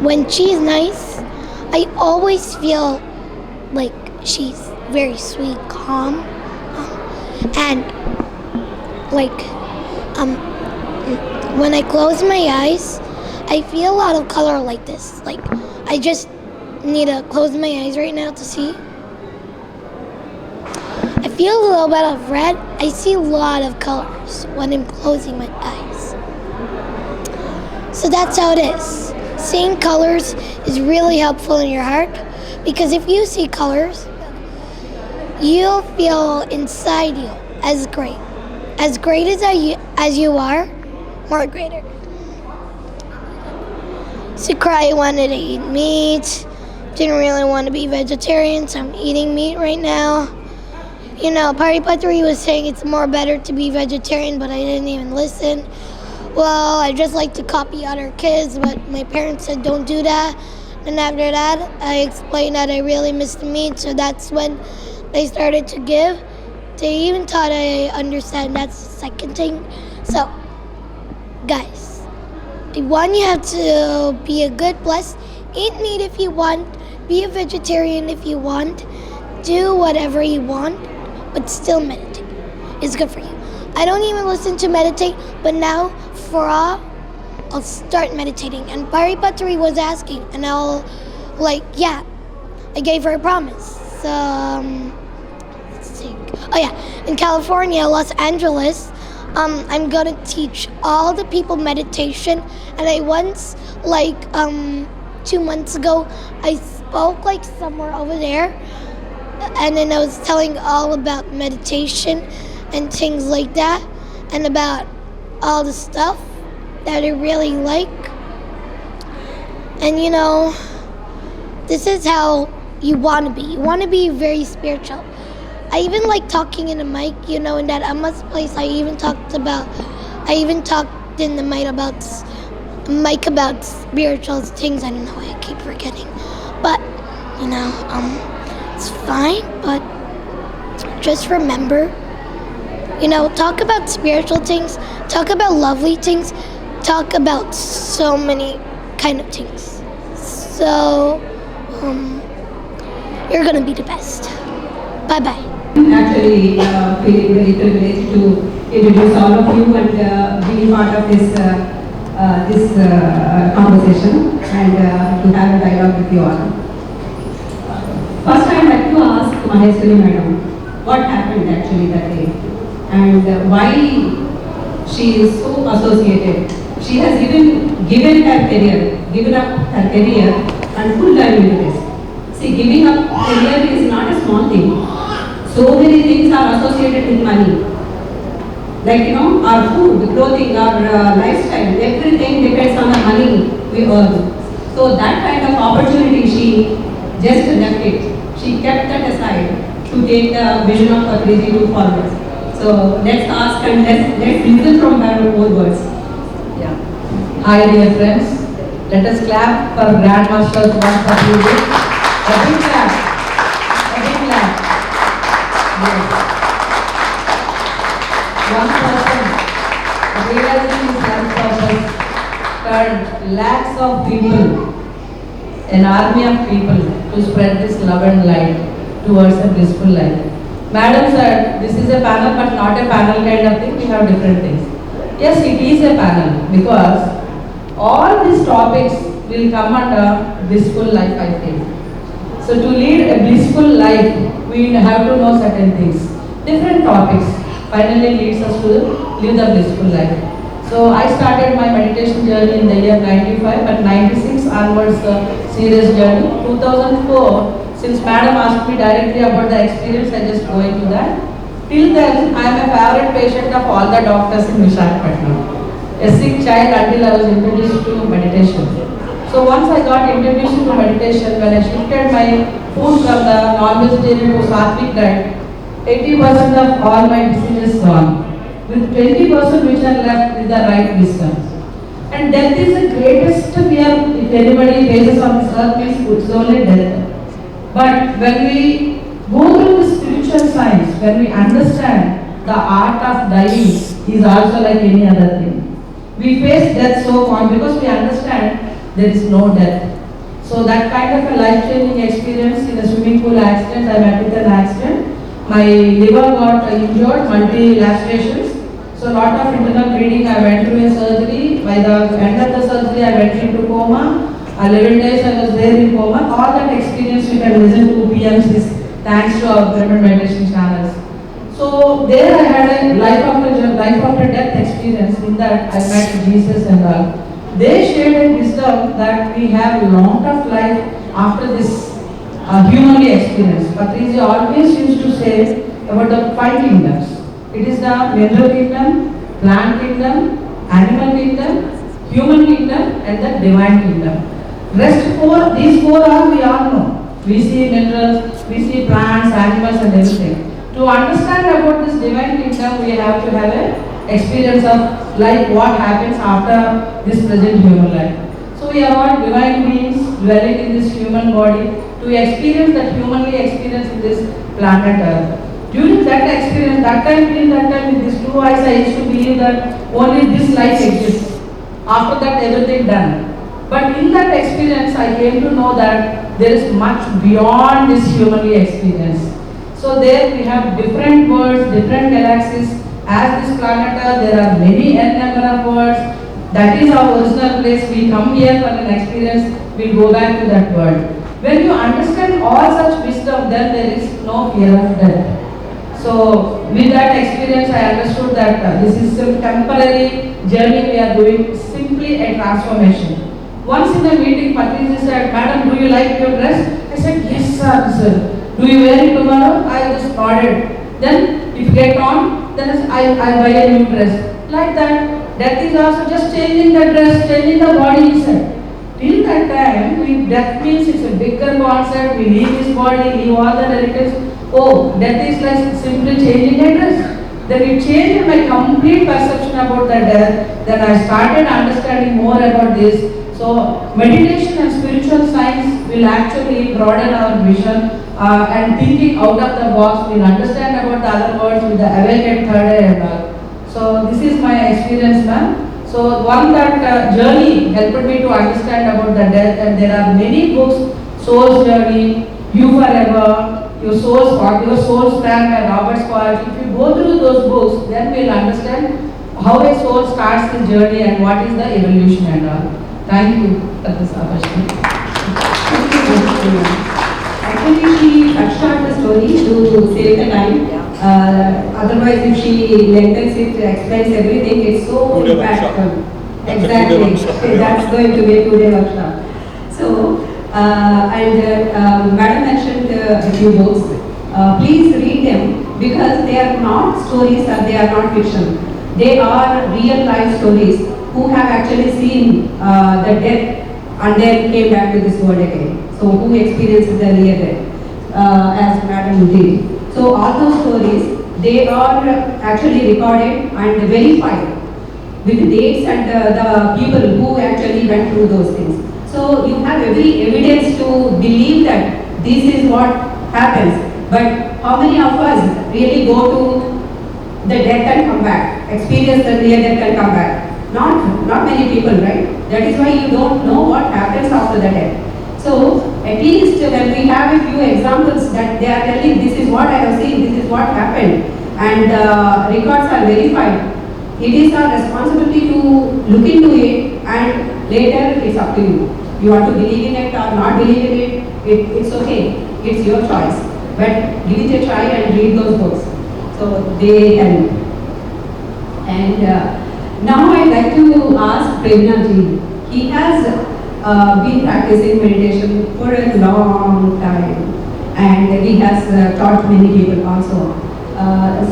when she's nice, I always feel like she's very sweet, calm, and like when I close my eyes, I feel a lot of color like this. Like I just need to close my eyes right now to see. I feel a little bit of red. I see a lot of colors when I'm closing my eyes. So that's how it is. Seeing colors is really helpful in your heart, because if you see colors, you'll feel inside you as great. As great as you are, more greater. Sakurai wanted to eat meat, didn't really want to be vegetarian, so I'm eating meat right now. You know, Pari Patri was saying it's more better to be vegetarian, but I didn't even listen. Well, I just like to copy other kids, but my parents said don't do that. And after that, I explained that I really missed the meat, so that's when they started to give. They even thought I understand. That's the second thing. So, guys, one, you have to be a good blessed. Eat meat if you want. Be a vegetarian if you want. Do whatever you want, but still meditate. It's good for you. I don't even listen to meditate, but now, I'll start meditating. And Pari Patri was asking, and I'll, I gave her a promise. Oh yeah, in California, Los Angeles, I'm gonna teach all the people meditation. And I once, 2 months ago, I spoke somewhere over there, and then I was telling all about meditation and things like that, and about all the stuff that I really like. And this is how you want to be. You want to be very spiritual. I even like talking in the mic, in that Amma's place. I even talked in the mic about spiritual things. I don't know why I keep forgetting. But, it's fine, but just remember, talk about spiritual things, talk about lovely things, talk about so many kind of things. So, you're gonna be the best. Bye-bye. Actually, feeling very privileged to introduce all of you and be part of this conversation and to have a dialogue with you all. First, I'd like to ask Maheshwari Madam what happened actually that day and why she is so associated. She has given her career, given up her career and full time into this. See, giving up career is not a small thing. So many things are associated with money. Our food, the clothing, our lifestyle, everything depends on the money we earn. So that kind of opportunity, she just left it. She kept that aside to take the vision of Patriji to forward. So let's ask and let's listen from her own words. Yeah. Hi dear friends. Let us clap for Grandmasters once for music. A big clap. A big clap. Yes. One person realizing his life purpose turned lakhs of people, an army of people, to spread this love and light towards a blissful life. Madam said, this is a panel but not a panel kind of thing, we have different things. Yes, it is a panel because all these topics will come under blissful life, I feel. So to lead a blissful life, we have to know certain things. Different topics finally leads us to live the blissful life. So I started my meditation journey in the year 95, but 96 onwards serious journey. 2004, since Madam asked me directly about the experience, I just go into that. Till then, I am a favorite patient of all the doctors in Visakhapatnam. A sick child until I was introduced to meditation. So once I got introduced to meditation, when I shifted my food from the non-vegetarian to sattvic diet, 80% of all my diseases gone, with 20% which are left with the right wisdom. And death is the greatest fear if anybody faces on this earth, it's only death. But when we go through the spiritual science, when we understand the art of dying is also like any other thing. We face death so far because we understand there is no death. So that kind of a life-changing experience in a swimming pool accident, I met with an accident. My liver got injured, multi-lacerations. So lot of internal bleeding, I went through a surgery. By the end of the surgery, I went into coma. 11 days I was there in coma. All that experience you can listen to PMCs, thanks to our pyramid meditation channels. So there I had a life after death experience. In that I met Jesus and all. They shared a wisdom that we have a lot of life after this humanly experience. Patricia always used to say about the 5 kingdoms. It is the mineral kingdom, plant kingdom, animal kingdom, human kingdom and the divine kingdom. Rest 4, these 4 are we all know. We see minerals, we see plants, animals and everything. To understand about this divine kingdom, we have to have a experience of life, what happens after this present human life. So we are all divine beings dwelling in this human body to experience that humanly experience in this planet Earth. During that experience, till that time with these 2 eyes, I used to believe that only this life exists. After that, everything done. But in that experience, I came to know that there is much beyond this humanly experience. So there we have different worlds, different galaxies. As this planet Earth, there are many n number of worlds. That is our original place. We come here for an experience, we go back to that world. When you understand all such wisdom, then there is no fear of death. So with that experience, I understood that this is a temporary journey we are doing, simply a transformation. Once in a meeting, Patricia said, Madam, do you like your dress? I said, yes, sir. Do you wear it tomorrow? I just nodded. Then, if you get on, then I buy a new dress. Like that, death is also just changing the dress, changing the body inside. Till that time, death means it's a bigger concept. We leave this body, leave all the relatives. Oh, death is like simply changing a dress. Then it changed my complete perception about the death. Then I started understanding more about this. So meditation and spiritual science will actually broaden our vision and thinking out of the box. We'll understand about the other words with the awake third eye and all. So this is my experience, ma'am. So one that journey helped me to understand about the death, and there are many books, Soul's Journey, You Forever, Your Soul's Plan by Robert Scott. If you go through those books, then we'll understand how a soul starts the journey and what is the evolution and all. Thank you for this opportunity. Actually, she touched on the story to save the time. Otherwise, if she lengthens it, explains everything, it's so impactful. Exactly. That's going to be a 2-day workshop. So, Madam mentioned a few books. Please read them because they are not stories or they are not fiction. They are real life stories who have actually seen the death and then came back to this world again. So who experiences the real death as Madam did. So all those stories, they are actually recorded and verified with the dates and the people who actually went through those things. So you have every evidence to believe that this is what happens. But how many of us really go to the death and come back, experience the near death and come back? Not many people, right? That is why you don't know what happens after the death. So at least when we have a few examples that they are telling this is what I have seen, this is what happened, and records are verified, it is our responsibility to look into it, and later it's up to you. You want to believe in it or not believe in it, it's okay, it's your choice. But give it a try and read those books. So they help. And now I'd like to ask Prerna ji. He has been practicing meditation for a long time, and he has taught many people also.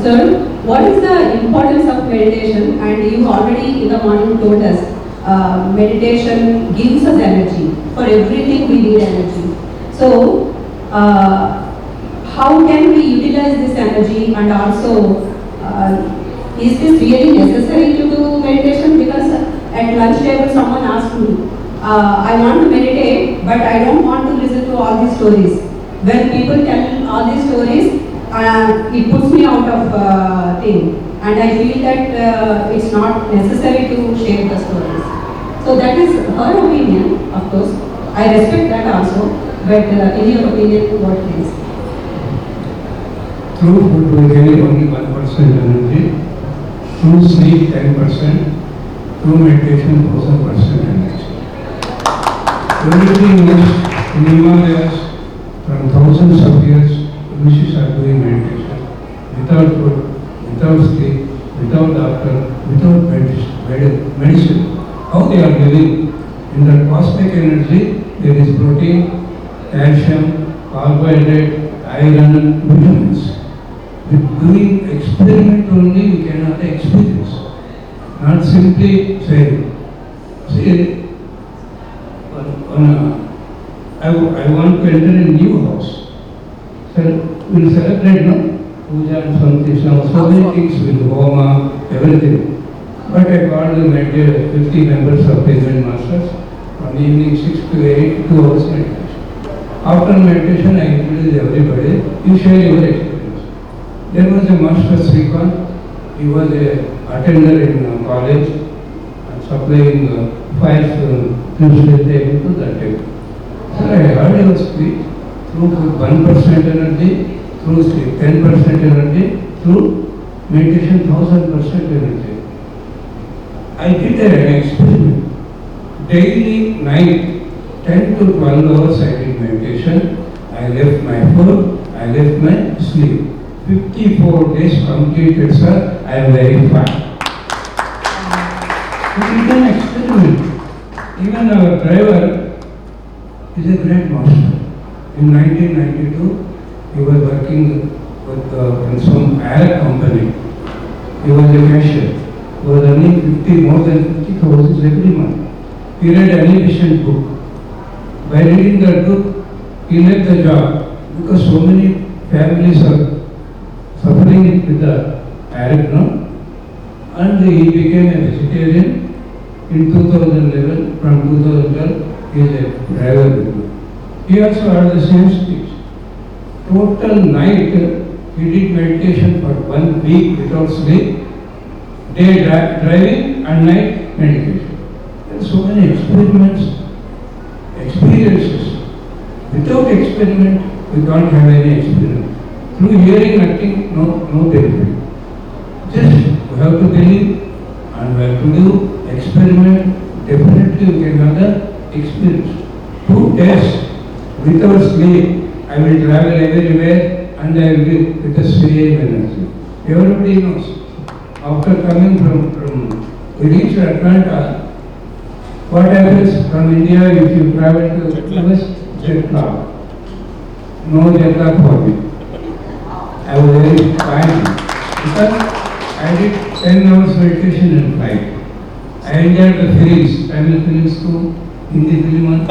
Sir, what is the importance of meditation? And you already in the morning told us meditation gives us energy. For everything we need energy. So how can we utilize this energy, and also is this really necessary to do meditation? Because at lunch table someone asked me, I want to meditate, but I don't want to listen to all these stories. When people tell all these stories, it puts me out of thing, and I feel that it's not necessary to share the stories. So that is her opinion, of course. I respect that also, but in your opinion, what it is? Through food we carry only 1% energy, through sleep 10%, through meditation 1000% energy. Everything is in Himalayas from thousands of years, rishis are doing meditation. Without food, without sleep, without doctor, without medicine. How they are living? In the cosmic energy, there is protein, calcium, carbohydrate, iron, vitamins. With doing experiment only, we cannot experience. Not simply saying. See, I want to enter a new house. So we will celebrate, no? Puja and something, so many things with homa, everything. But I called the 50 members of payment masters on evening 6 to 8, 2 hours meditation. After meditation, I introduced everybody. You share your experience. There was a master Srikanth. He was a attender in college and supplying files to that table. So I heard your speech through 1% energy, through sleep 10% energy, through meditation 1000% energy. I did an experiment. Daily night, 10 to 12 hours I did meditation. I left my food, I left my sleep. 54 days completed, sir. I am very fine. We did an experiment. Even our driver is a great master. In 1992, he was working with some air company. He was a cashier. He was earning more than 50,000 every month. He read an efficient book. By reading that book, he left the job because so many families are suffering with the addict, and he became a vegetarian. In 2011, from 2012, he is a driver with me. He also had the same speech. Total night, he did meditation for 1 week without sleep. Day driving and night meditation. There are so many experiences. Without experiment, we can't have any experience. Through hearing nothing, no benefit. Just we have to believe and we have to do experiment. Definitely we can have the experience. 2 days without sleep, I will travel everywhere and I will be with the same energy. Everybody knows. After coming from we reach Atlanta, what happens from India if you travel to US? Jet lag. No jet lag for me. I was very fine because I did 10 hours meditation in flight. I enjoyed the films, Tamil films too, Hindi film,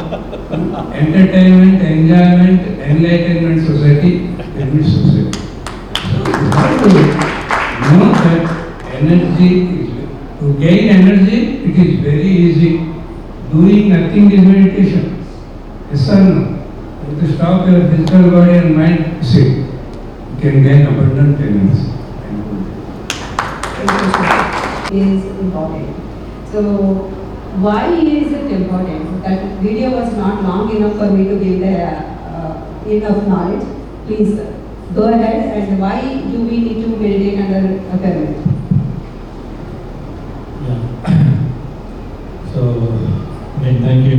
entertainment, enjoyment, enlightenment society, enriched society. So you have to energy, to gain energy, it is very easy. Doing nothing is meditation. Yes or no? If you stop your physical body and mind, sit. You can gain abundant energy. Is important. So why is it important? That video was not long enough for me to give the enough knowledge. Please go ahead, and why do we need to meditate under a pyramid? So, again, thank you,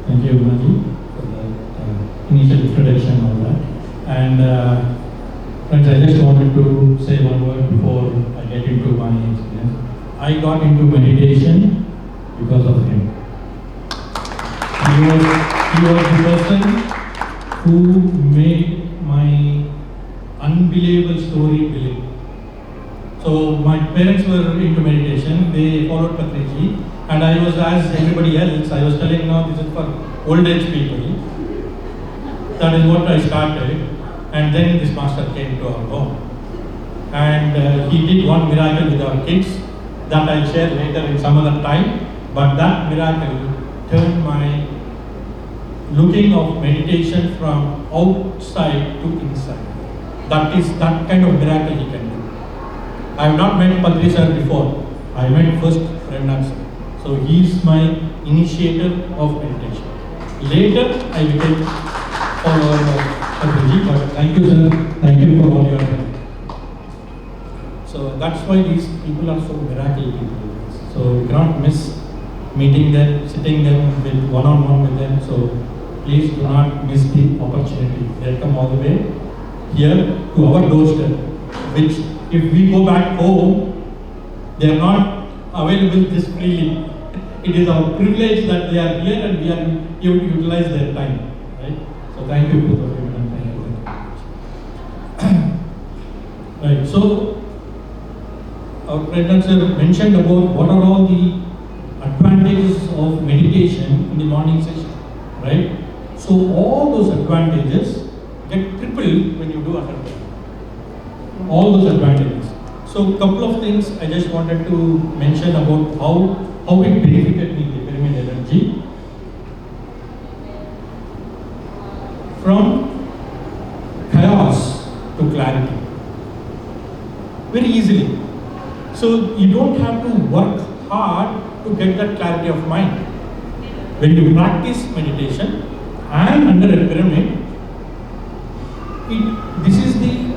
Maji, for the initial introduction and all that. And friends, I just wanted to say one word before I get into my experience. I got into meditation because of him. He was the person who made my unbelievable story believe. So my parents were into meditation, they followed Patriji, and I was, as everybody else, I was telling, no, this is for old age people. That is what I started, and then this master came to our home. And he did one miracle with our kids that I'll share later in some other time, but that miracle turned my looking of meditation from outside to inside. That is that kind of miracle he can do. I have not met Padri sir before. I met first Premnath sir. So he is my initiator of meditation. Later I became follower of Padriji, but thank you sir. Thank you for all your help. So that's why these people are so miracle people. So you cannot miss meeting them, sitting them with one-on-one with them. So please do not miss the opportunity. They come all the way here to our doorstep, which if we go back home, they are not available this freely. It is our privilege that they are here and we are able to utilize their time. Right? So thank you both of you and thank you. Right. So our President sir mentioned about what are all the advantages of meditation in the morning session. Right? So all those advantages get tripled when you do Aham. All those advantages. So a couple of things I just wanted to mention about how it benefited me, the pyramid energy. From chaos to clarity. Very easily. So you don't have to work hard to get that clarity of mind. When you practice meditation and under a pyramid, this is the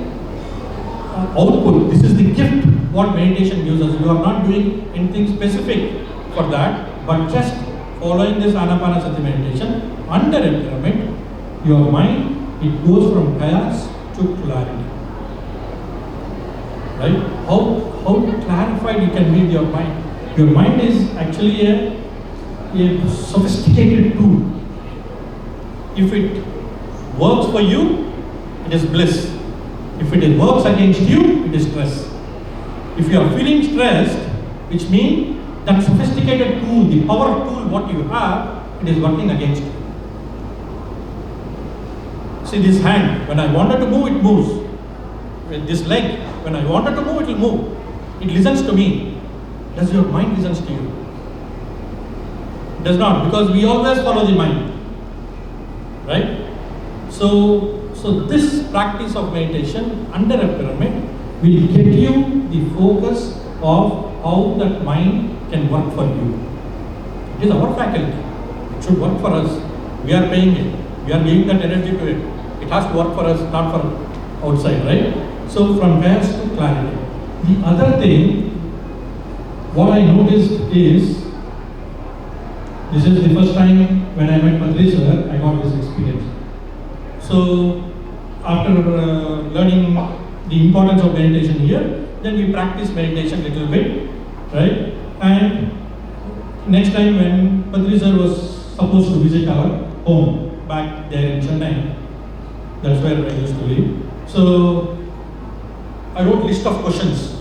output, this is the gift what meditation gives us. You are not doing anything specific for that, but just following this Anapanasati meditation under a pyramid, your mind, it goes from chaos to clarity. Right? How clarified you can be with your mind. Your mind is actually a sophisticated tool. If it works for you, it is bliss. If it works against you, it is stress. If you are feeling stressed, which means that sophisticated tool, the power tool what you have, it is working against you. See this hand, when I wanted to move, it moves. With this leg, when I wanted to move, it will move. It listens to me. Does your mind listen to you? It does not, because we always follow the mind. Right? So this practice of meditation under a pyramid will get you the focus of how that mind can work for you. It is our faculty. It should work for us. We are paying it. We are giving that energy to it. It has to work for us, not for outside, right? So from chaos to clarity. The other thing, what I noticed is, this is the first time when I met Padri sir, I got this experience. So after learning the importance of meditation here, then we practice meditation a little bit, right? And next time when Padri sir was supposed to visit our home back there in Chennai, that's where I used to live. So I wrote a list of questions,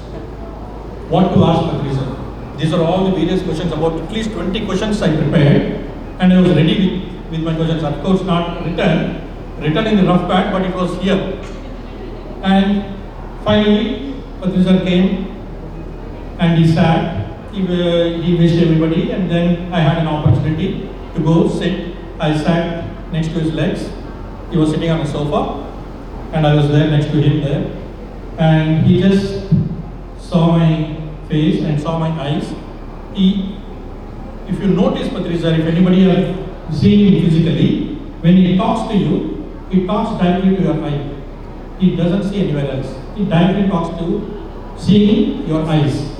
what to ask Padri sir. These are all the various questions, about at least 20 questions I prepared, and I was ready with my questions. Of course not written in the rough pad, but it was here. And finally, Padri sir came and he sat, he wished everybody, and then I had an opportunity to go sit. I sat next to his legs. He was sitting on a sofa, and I was there next to him there. And he just saw my face and saw my eyes. If you notice, Patri sir, if anybody has seen him physically, when he talks to you, he talks directly to your eye. He doesn't see anywhere else. He directly talks to seeing your eyes.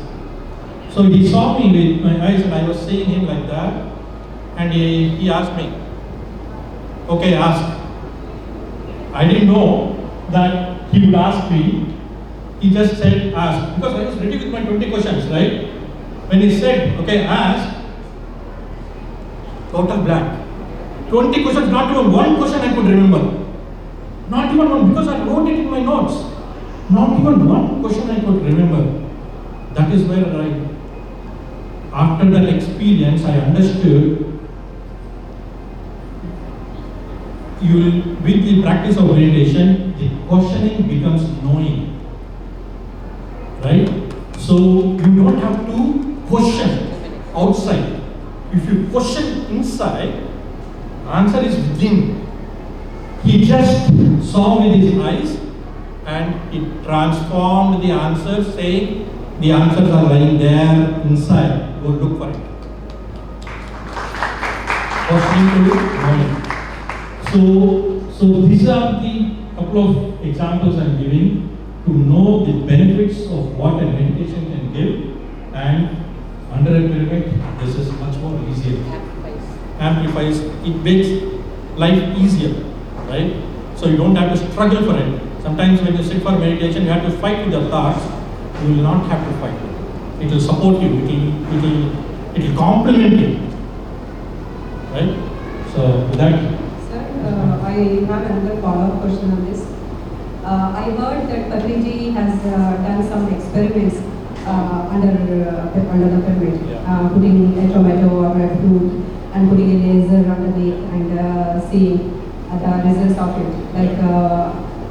So he saw me with my eyes, and I was seeing him like that. And he asked me, okay, ask. I didn't know that he would ask me. He just said, ask. Because I was ready with my 20 questions, right? When he said, okay, ask, total blank. 20 questions, not even one question I could remember. Not even one, because I wrote it in my notes. Not even one question I could remember. That is where after that experience, I understood with the practice of meditation, the questioning becomes knowing. Right? So you don't have to question outside. If you question inside, answer is within. He just saw with his eyes and it transformed the answer, saying the answers are lying there inside. Go look for it. Questioning to knowing. So these are the couple of examples I'm giving to know the benefits of what a meditation can give, and under a pyramid, this is much more easier. Amplifies, it makes life easier, right? So you don't have to struggle for it. Sometimes when you sit for meditation, you have to fight with your thoughts. You will not have to fight. It will support you. It will complement you, right? So with that. I have another follow-up question on this. I heard that Patriji has done some experiments under the pyramid, putting a tomato or a fruit and putting a laser underneath and seeing the results of it. Like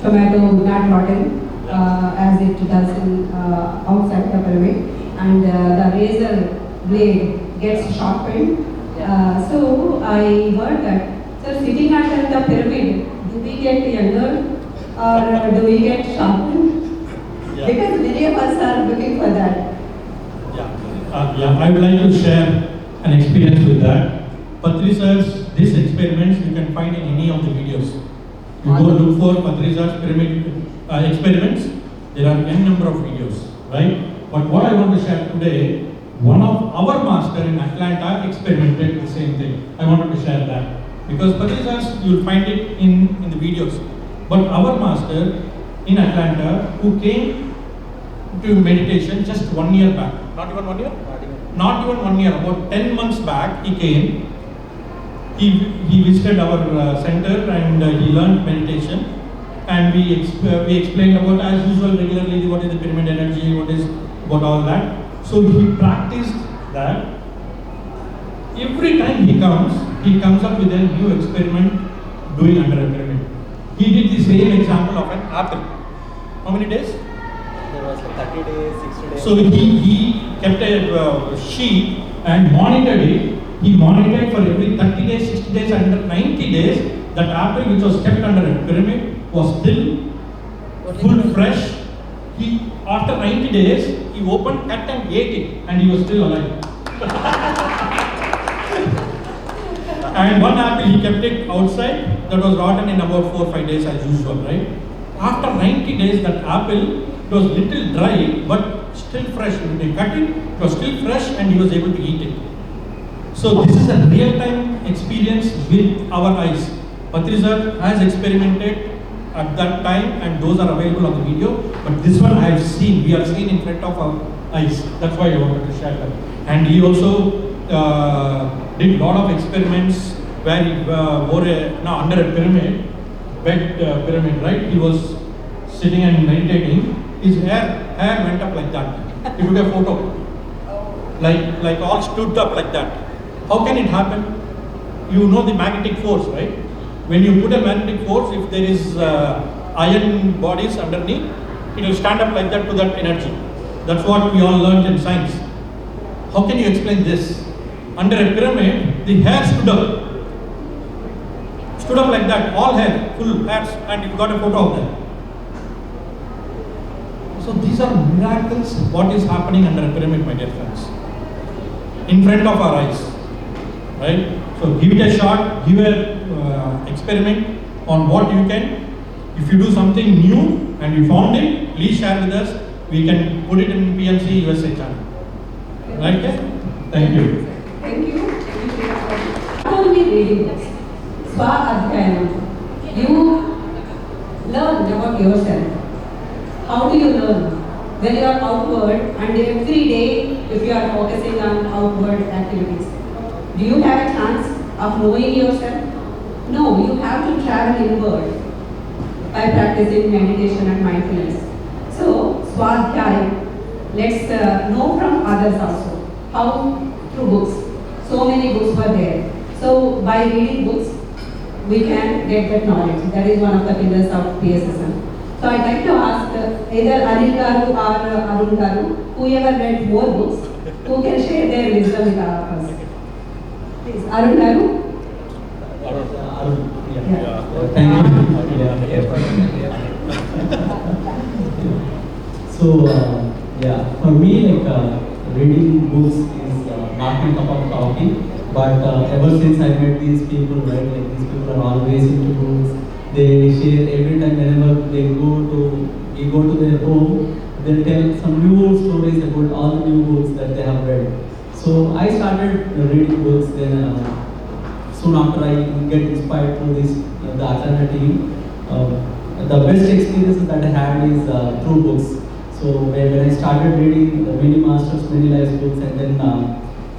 tomato not rotten as it does in outside the pyramid, and the razor blade gets sharpened. So I heard that. So sitting at the pyramid, do we get younger or do we get sharpened? Yeah. Because many of us are looking for that. Yeah, I would like to share an experience with that. Patri sir's, these experiments you can find in any of the videos. You go look for Patri sir's pyramid experiments, there are n number of videos, right? But what I want to share today, one of our master in Atlanta experimented the same thing. I wanted to share that. Because Patri you'll find it in the videos. But our master in Atlanta, who came to meditation just 1 year back, not even 1 year? Not even 1 year, about 10 months back he came. He visited our center and he learned meditation. And we explained about, as usual, regularly what is the pyramid energy, what is about all that. So he practiced that. Every time he comes up with a new experiment doing under a pyramid. He did the same example of an apple. How many days? There was like 30 days, 60 days. So he kept a sheet and monitored it. He monitored for every 30 days, 60 days, and 90 days, that apple which was kept under a pyramid was still full fresh. After 90 days, he opened, cut and ate it, and he was still alive. And one apple he kept it outside, that was rotten in about 4 or 5 days as usual, right? After 90 days, that apple, it was little dry, but still fresh. When they cut it, it was still fresh and he was able to eat it. So this is a real-time experience with our eyes. Patri sir has experimented at that time and those are available on the video. But this one I have seen, we have seen in front of our eyes. That's why I wanted to share that. And he also did a lot of experiments where he wore under a pyramid, bed pyramid, right? He was sitting and meditating. His hair went up like that. He took a photo. Like all stood up like that. How can it happen? You know the magnetic force, right? When you put a magnetic force, if there is iron bodies underneath, it will stand up like that to that energy. That's what we all learned in science. How can you explain this? Under a pyramid, the hair stood up. Stood up like that, all hair, full hairs, and you got a photo of them. So these are miracles, what is happening under a pyramid, my dear friends. In front of our eyes, right? So give it a shot, give a experiment on what you can. If you do something new and you found it, please share with us. We can put it in PMC USA channel. Right? Thank you. Thank you. Not only reading books, Swadhyayam. You learn about yourself. How do you learn? When you are outward and every day if you are focusing on outward activities. Do you have a chance of knowing yourself? No, you have to travel inward by practicing meditation and mindfulness. So, Swadhyayam, let's know from others also. How? Through books. So many books were there. So, by reading books, we can get that knowledge. That is one of the pillars of PSSM. So, I'd like to ask either Anil Garu or Arun Garu, whoever read more books, who can share their wisdom with all of us. Please, Arun Garu. So, for me, reading books is not my cup of coffee. But ever since I met these people, right, these people are always into books. They share every time whenever we go to their home, they tell some new stories about all the new books that they have read. So I started reading books. Then soon after I get inspired through this the Atlanta team. The best experiences that I had is through books. So when I started reading the Many Masters, Many Lives books, and then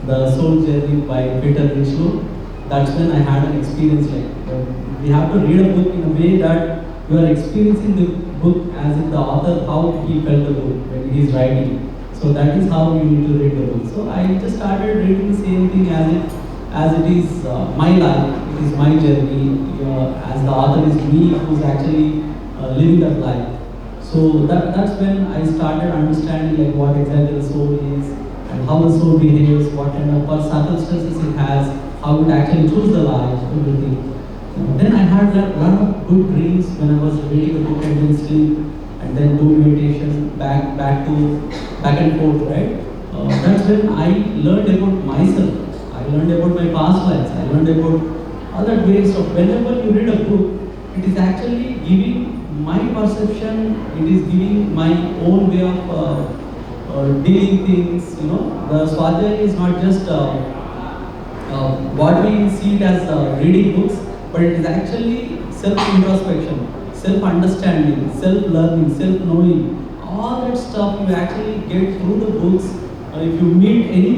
the Soul Journey by Peter Winslow, that's when I had an experience we have to read a book in a way that you are experiencing the book as if the author, how he felt the book when he is writing. So that is how you need to read the book. So I just started reading the same thing as it is my life, it is my journey, as the author is me who's actually living that life. So that's when I started understanding what exactly the soul is, and how the soul behaves, what kind of circumstances it has, how it actually chooses the life, everything. Then I had a lot of good dreams when I was reading the book and then sleep, and then do meditation back and forth, right? That's when I learned about myself. I learned about my past lives. I learned about other ways of whenever you read a book, it is actually giving my perception, it is giving my own way of dealing things, The Swadhyaya is not just what we see it as reading books, but it is actually self-introspection, self-understanding, self-learning, self-knowing. All that stuff you actually get through the books. If you meet any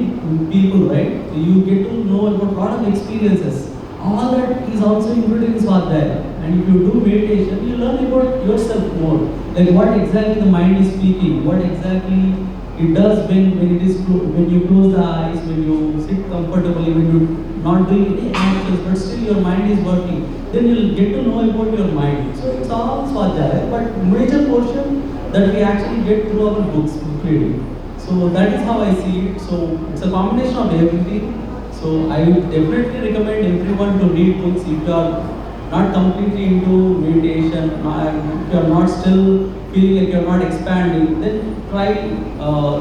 people, right, you get to know about a lot of experiences. All that is also included in Swadhyaya. And if you do meditation, you learn about yourself more. Like what exactly the mind is speaking, what exactly it does when you close the eyes, when you sit comfortably, when you're not doing any actions, but still your mind is working. Then you'll get to know about your mind. So it's all Swadhyaya, but major portion that we actually get through our books, book reading. So that is how I see it. So it's a combination of everything. So I would definitely recommend everyone to read books if you are not completely into meditation, if you are not still feeling like you are not expanding, then try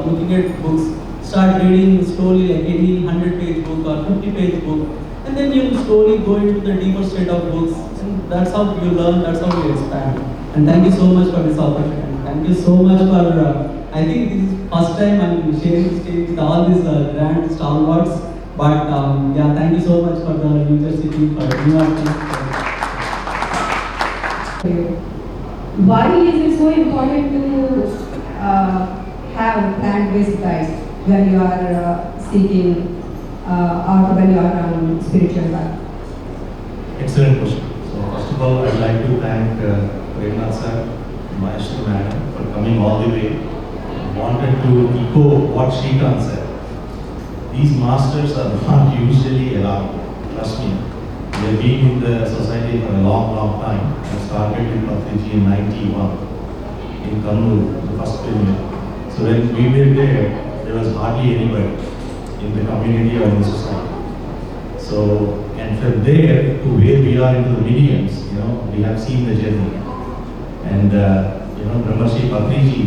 looking at books. Start reading slowly, like any 100-page book or 50-page book, and then you will slowly go into the deeper state of books. And that's how you learn, that's how you expand. And thank you so much for this opportunity. Thank you so much for, I think this is first time I'm sharing stage with all these grand stalwarts. But yeah, thank you so much for the university, for New York. Why is it so important to have plant-based diet when you are seeking or when you are on spiritual path? Excellent question. So first of all, I'd like to thank Prerna sir, Maheshwari madam for coming all the way. I wanted to echo what Shrikant said. These masters are not usually allowed. Trust me. They have been in the society for a long time. I started in Patriji in 91 in Kannur, the first pyramid. So when we were there was hardly anybody in the community or in the society. So, and from there to where we are into the millions, we have seen the journey. And, Brahmarshi Patriji,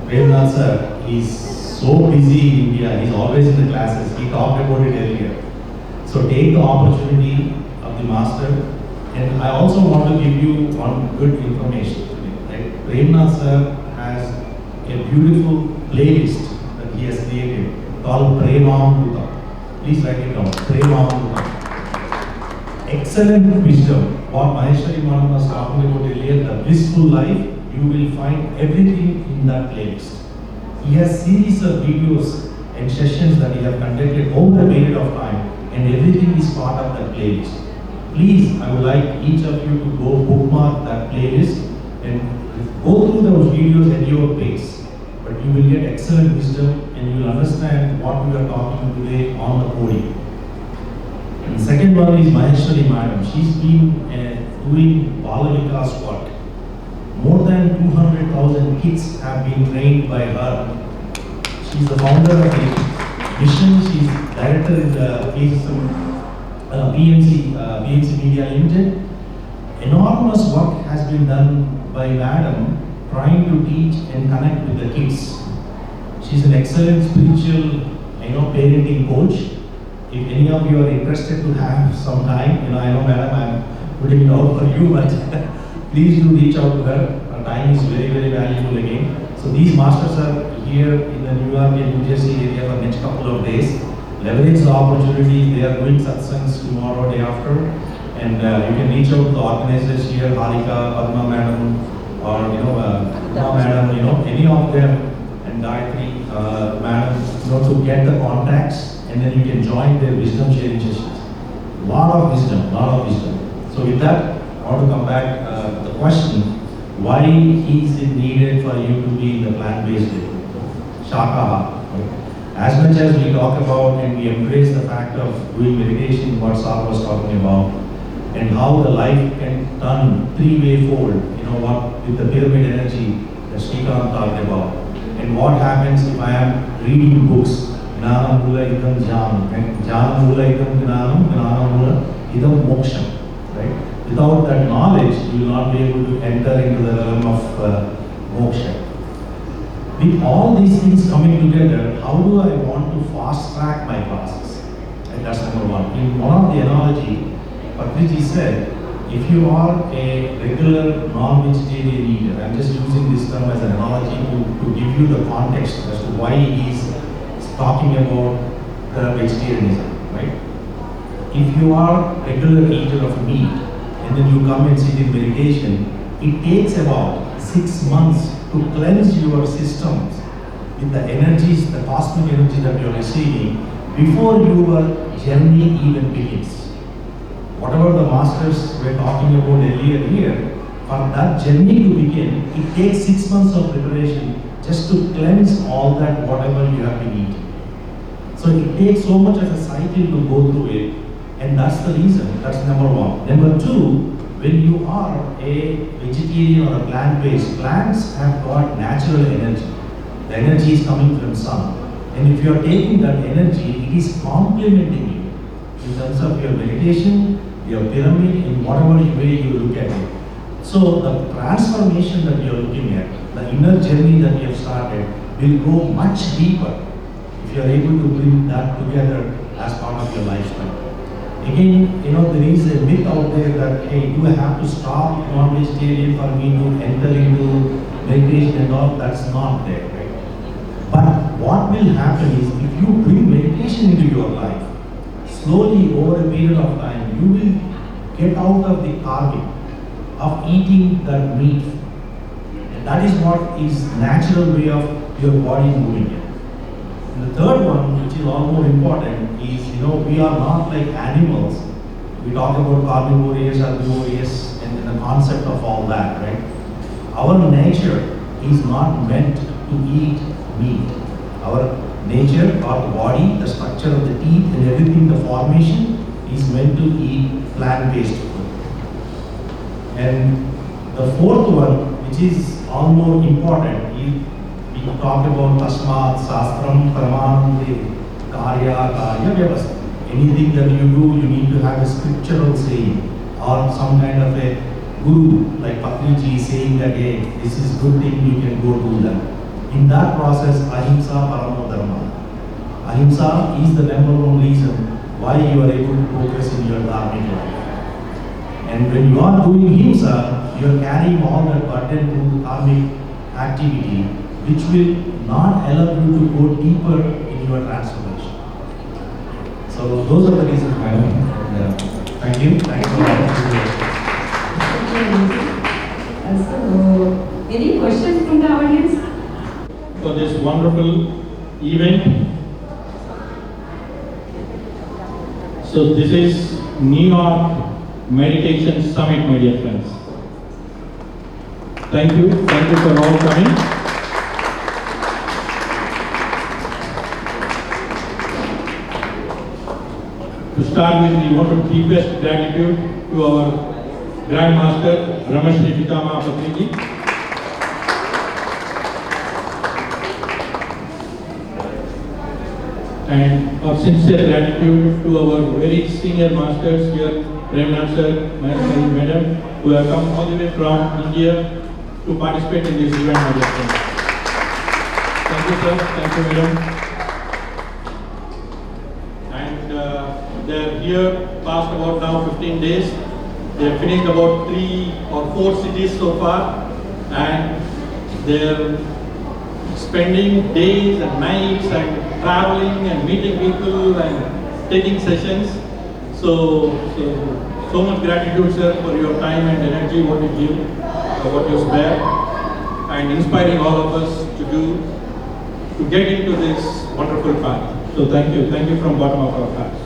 Premnath sir, he's so busy in India, he's always in the classes, he talked about it earlier. So take the opportunity of the master. And I also want to give you one good information today. Right? Premnath sir has a beautiful playlist that he has created called Premamruta. Please write it down. Premamruta. Excellent wisdom. What Maheshwari Madam was talking about earlier, the blissful life, you will find everything in that playlist. He has series of videos and sessions that he has conducted over a period of time, and everything is part of that playlist. Please, I would like each of you to go bookmark that playlist and go through those videos at your pace. But you will get excellent wisdom and you will understand what we are talking today on the podium. And the second one is Maheshwari Madam. She's been doing Balavika's work. More than 200,000 kids have been trained by her. She's the founder of the mission. She's director in the PMC Media Limited. Enormous work has been done by Madam trying to teach and connect with the kids. She's an excellent spiritual, parenting coach. If any of you are interested to have some time, I know Madam, I'm putting it out for you, but please do reach out to her. Her time is very, very valuable again. So these masters are here in the New York and New Jersey area for next couple of days. Leverage the opportunity. They are doing satsangs tomorrow, day after. And you can reach out to the organizers here, Harika, Padma Madam, or Uma Madam, any of them, and Gayatri Madam, to get the contacts, and then you can join their wisdom sharing sessions. Lot of wisdom. So with that, I want to come back to the question, why is it needed for you to be in the plant-based Shakaha? As much as we talk about and we embrace the fact of doing meditation, what Sar was talking about, and how the life can turn three-way forward, what with the pyramid energy that Srikanth talked about. And what happens if I am reading books, Gnana Mula Idam Jnanam, and Jnana Mula Idam Gnanam, Gnana Mula Idam Moksham, right? Without that knowledge, you will not be able to enter into the realm of moksha. With all these things coming together, how do I want to fast track my classes? And that's number one. In one of the analogy, Patriji said, if you are a regular non-vegetarian eater, I'm just using this term as an analogy to give you the context as to why he's talking about the vegetarianism, right? If you are a regular eater of meat, and then you come and sit in meditation, it takes about 6 months to cleanse your systems with the energies, the cosmic energy that you are receiving before your journey even begins. Whatever the masters were talking about earlier here, for that journey to begin, it takes 6 months of preparation just to cleanse all that whatever you have been eating. So it takes so much of a cycle to go through it, and that's the reason. That's number one. Number two, when you are a vegetarian or a plant-based, plants have got natural energy. The energy is coming from sun. And if you are taking that energy, it is complementing you in terms of your meditation, your pyramid, in whatever way you look at it. So the transformation that you are looking at, the inner journey that you have started, will go much deeper if you are able to bring that together as part of your lifestyle. Again, there is a myth out there that, hey, do I have to stop non-vegetarian for me to enter into meditation and all? That's not there, right? But what will happen is, if you bring meditation into your life, slowly over a period of time, you will get out of the carving of eating that meat. And that is what is natural way of your body moving it. And the third one, which is all more important, is, we are not like animals. We talk about carnivorous, herbivorous, and the concept of all that, right? Our nature is not meant to eat meat. Our nature, our body, the structure of the teeth and everything, the formation, is meant to eat plant-based food. And the fourth one, which is all more important, is We talk about Tasmat, Sastram, Pramanande, Karya, Karya, Vyavastha. Anything that you do, you need to have a scriptural saying or some kind of a guru like Patriji saying that, hey, this is good thing, you can go do that. In that process, Ahimsa Paramo Dharma. Ahimsa is the number one reason why you are able to progress in your dharmic life. And when you are doing Himsa, you are carrying all that burden to karmic activity, which will not allow you to go deeper in your transformation. So those are the reasons, madam. Thank you. Thank you for the opportunity. So, any questions from the audience? For this wonderful event. So this is New York Meditation Summit, my dear friends. Thank you for all coming. To start with, we want to deepest gratitude to our Grand Master Ramashri Pitama Patriji. And our sincere gratitude to our very senior masters here, Premnath sir, Maheshwari madam, who have come all the way from India to participate in this event, my dear friends. Thank you sir, thank you madam. And they are here past about now 15 days. They have finished about 3 or 4 cities so far, and they are spending days and nights and traveling and meeting people and taking sessions. So much gratitude, sir, for your time and energy, what you give, what you spare, and inspiring all of us to get into this wonderful path. So thank you from bottom of our hearts.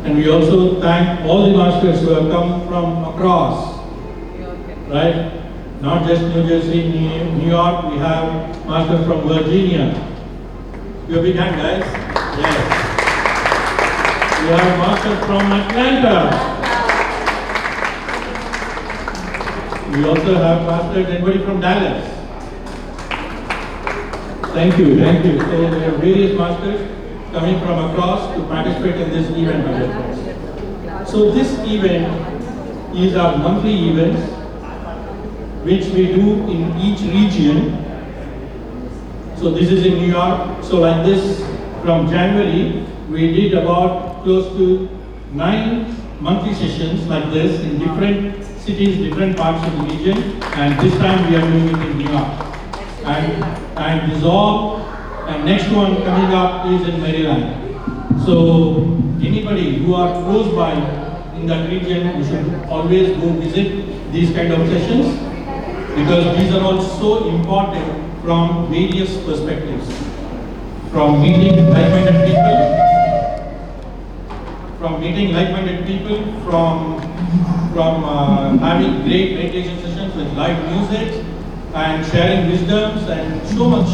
And we also thank all the masters who have come from across, right? Not just New Jersey, New York, we have masters from Virginia. Give a big hand, guys. Yes. We have masters from Atlanta. We also have masters, anybody from Dallas. Thank you. So there are various masters coming from across to participate in this event, my dear friends. So this event is our monthly event, which we do in each region. So this is in New York. So like this, from January, we did about close to 9 monthly sessions like this in different cities, different parts of the region. And this time we are doing it in New York. And this all, and next one coming up is in Maryland. So anybody who are close by in that region, you should always go visit these kind of sessions, because these are all so important from various perspectives. From meeting like-minded people, from having great meditation sessions with live music and sharing wisdoms and so much,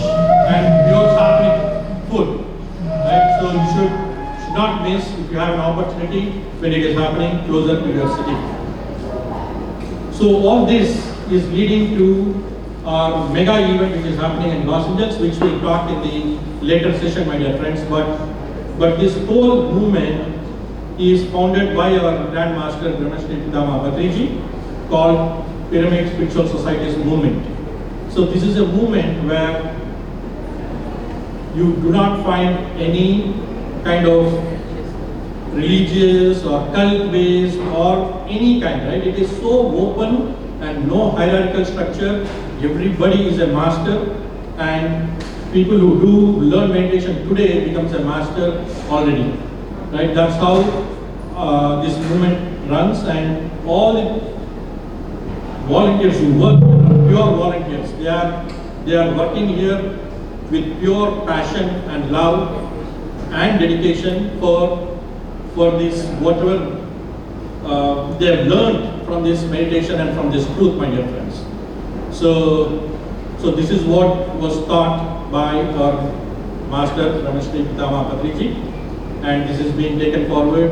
and pure sattvic food. Right? So you should not miss if you have an opportunity when it is happening closer to your city. So all this is leading to our mega event which is happening in Los Angeles, which we talked in the later session, my dear friends. But this whole movement is founded by our Grand Master Brahmashri Pitama Patriji, called Pyramid Spiritual Societies Movement. So this is a movement where you do not find any kind of religious or cult based or any kind, right? It is so open and no hierarchical structure. Everybody is a master, and people who do learn meditation today becomes a master already, right? That's how this movement runs, and all the volunteers who work here are pure volunteers. They are working here with pure passion and love and dedication for this whatever they have learned from this meditation and from this truth, my dear friends. So this is what was taught by our Master Ramashri Pitama Patriji, and this is being taken forward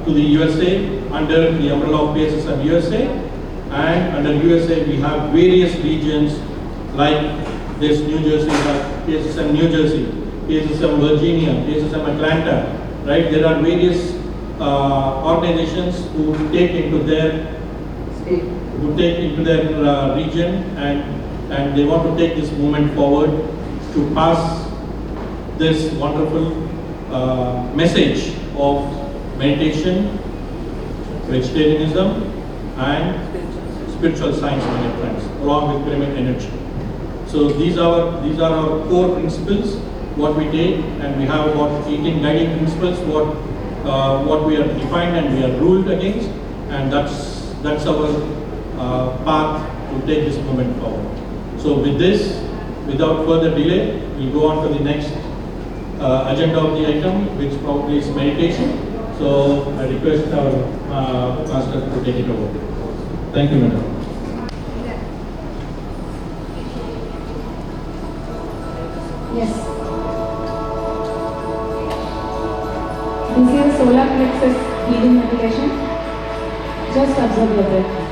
to the USA under the umbrella of PSSM USA, and under USA we have various regions like There's New Jersey, PSSM New Jersey, PSSM Virginia, PSSM Atlanta, right? There are various organizations who take into their region, and they want to take this movement forward to pass this wonderful message of meditation, vegetarianism, and spiritual science, my dear friends, along with pyramid energy. So these are our core principles, what we take, and we have about 18 guiding principles, what we are defined and we are ruled against, and that's our path to take this movement forward. So with this, without further delay, we'll go on to the next agenda of the item, which probably is meditation. So I request our master to take it over. Thank you, madam. Yes. This is solar plexus healing meditation. Just observe your breath.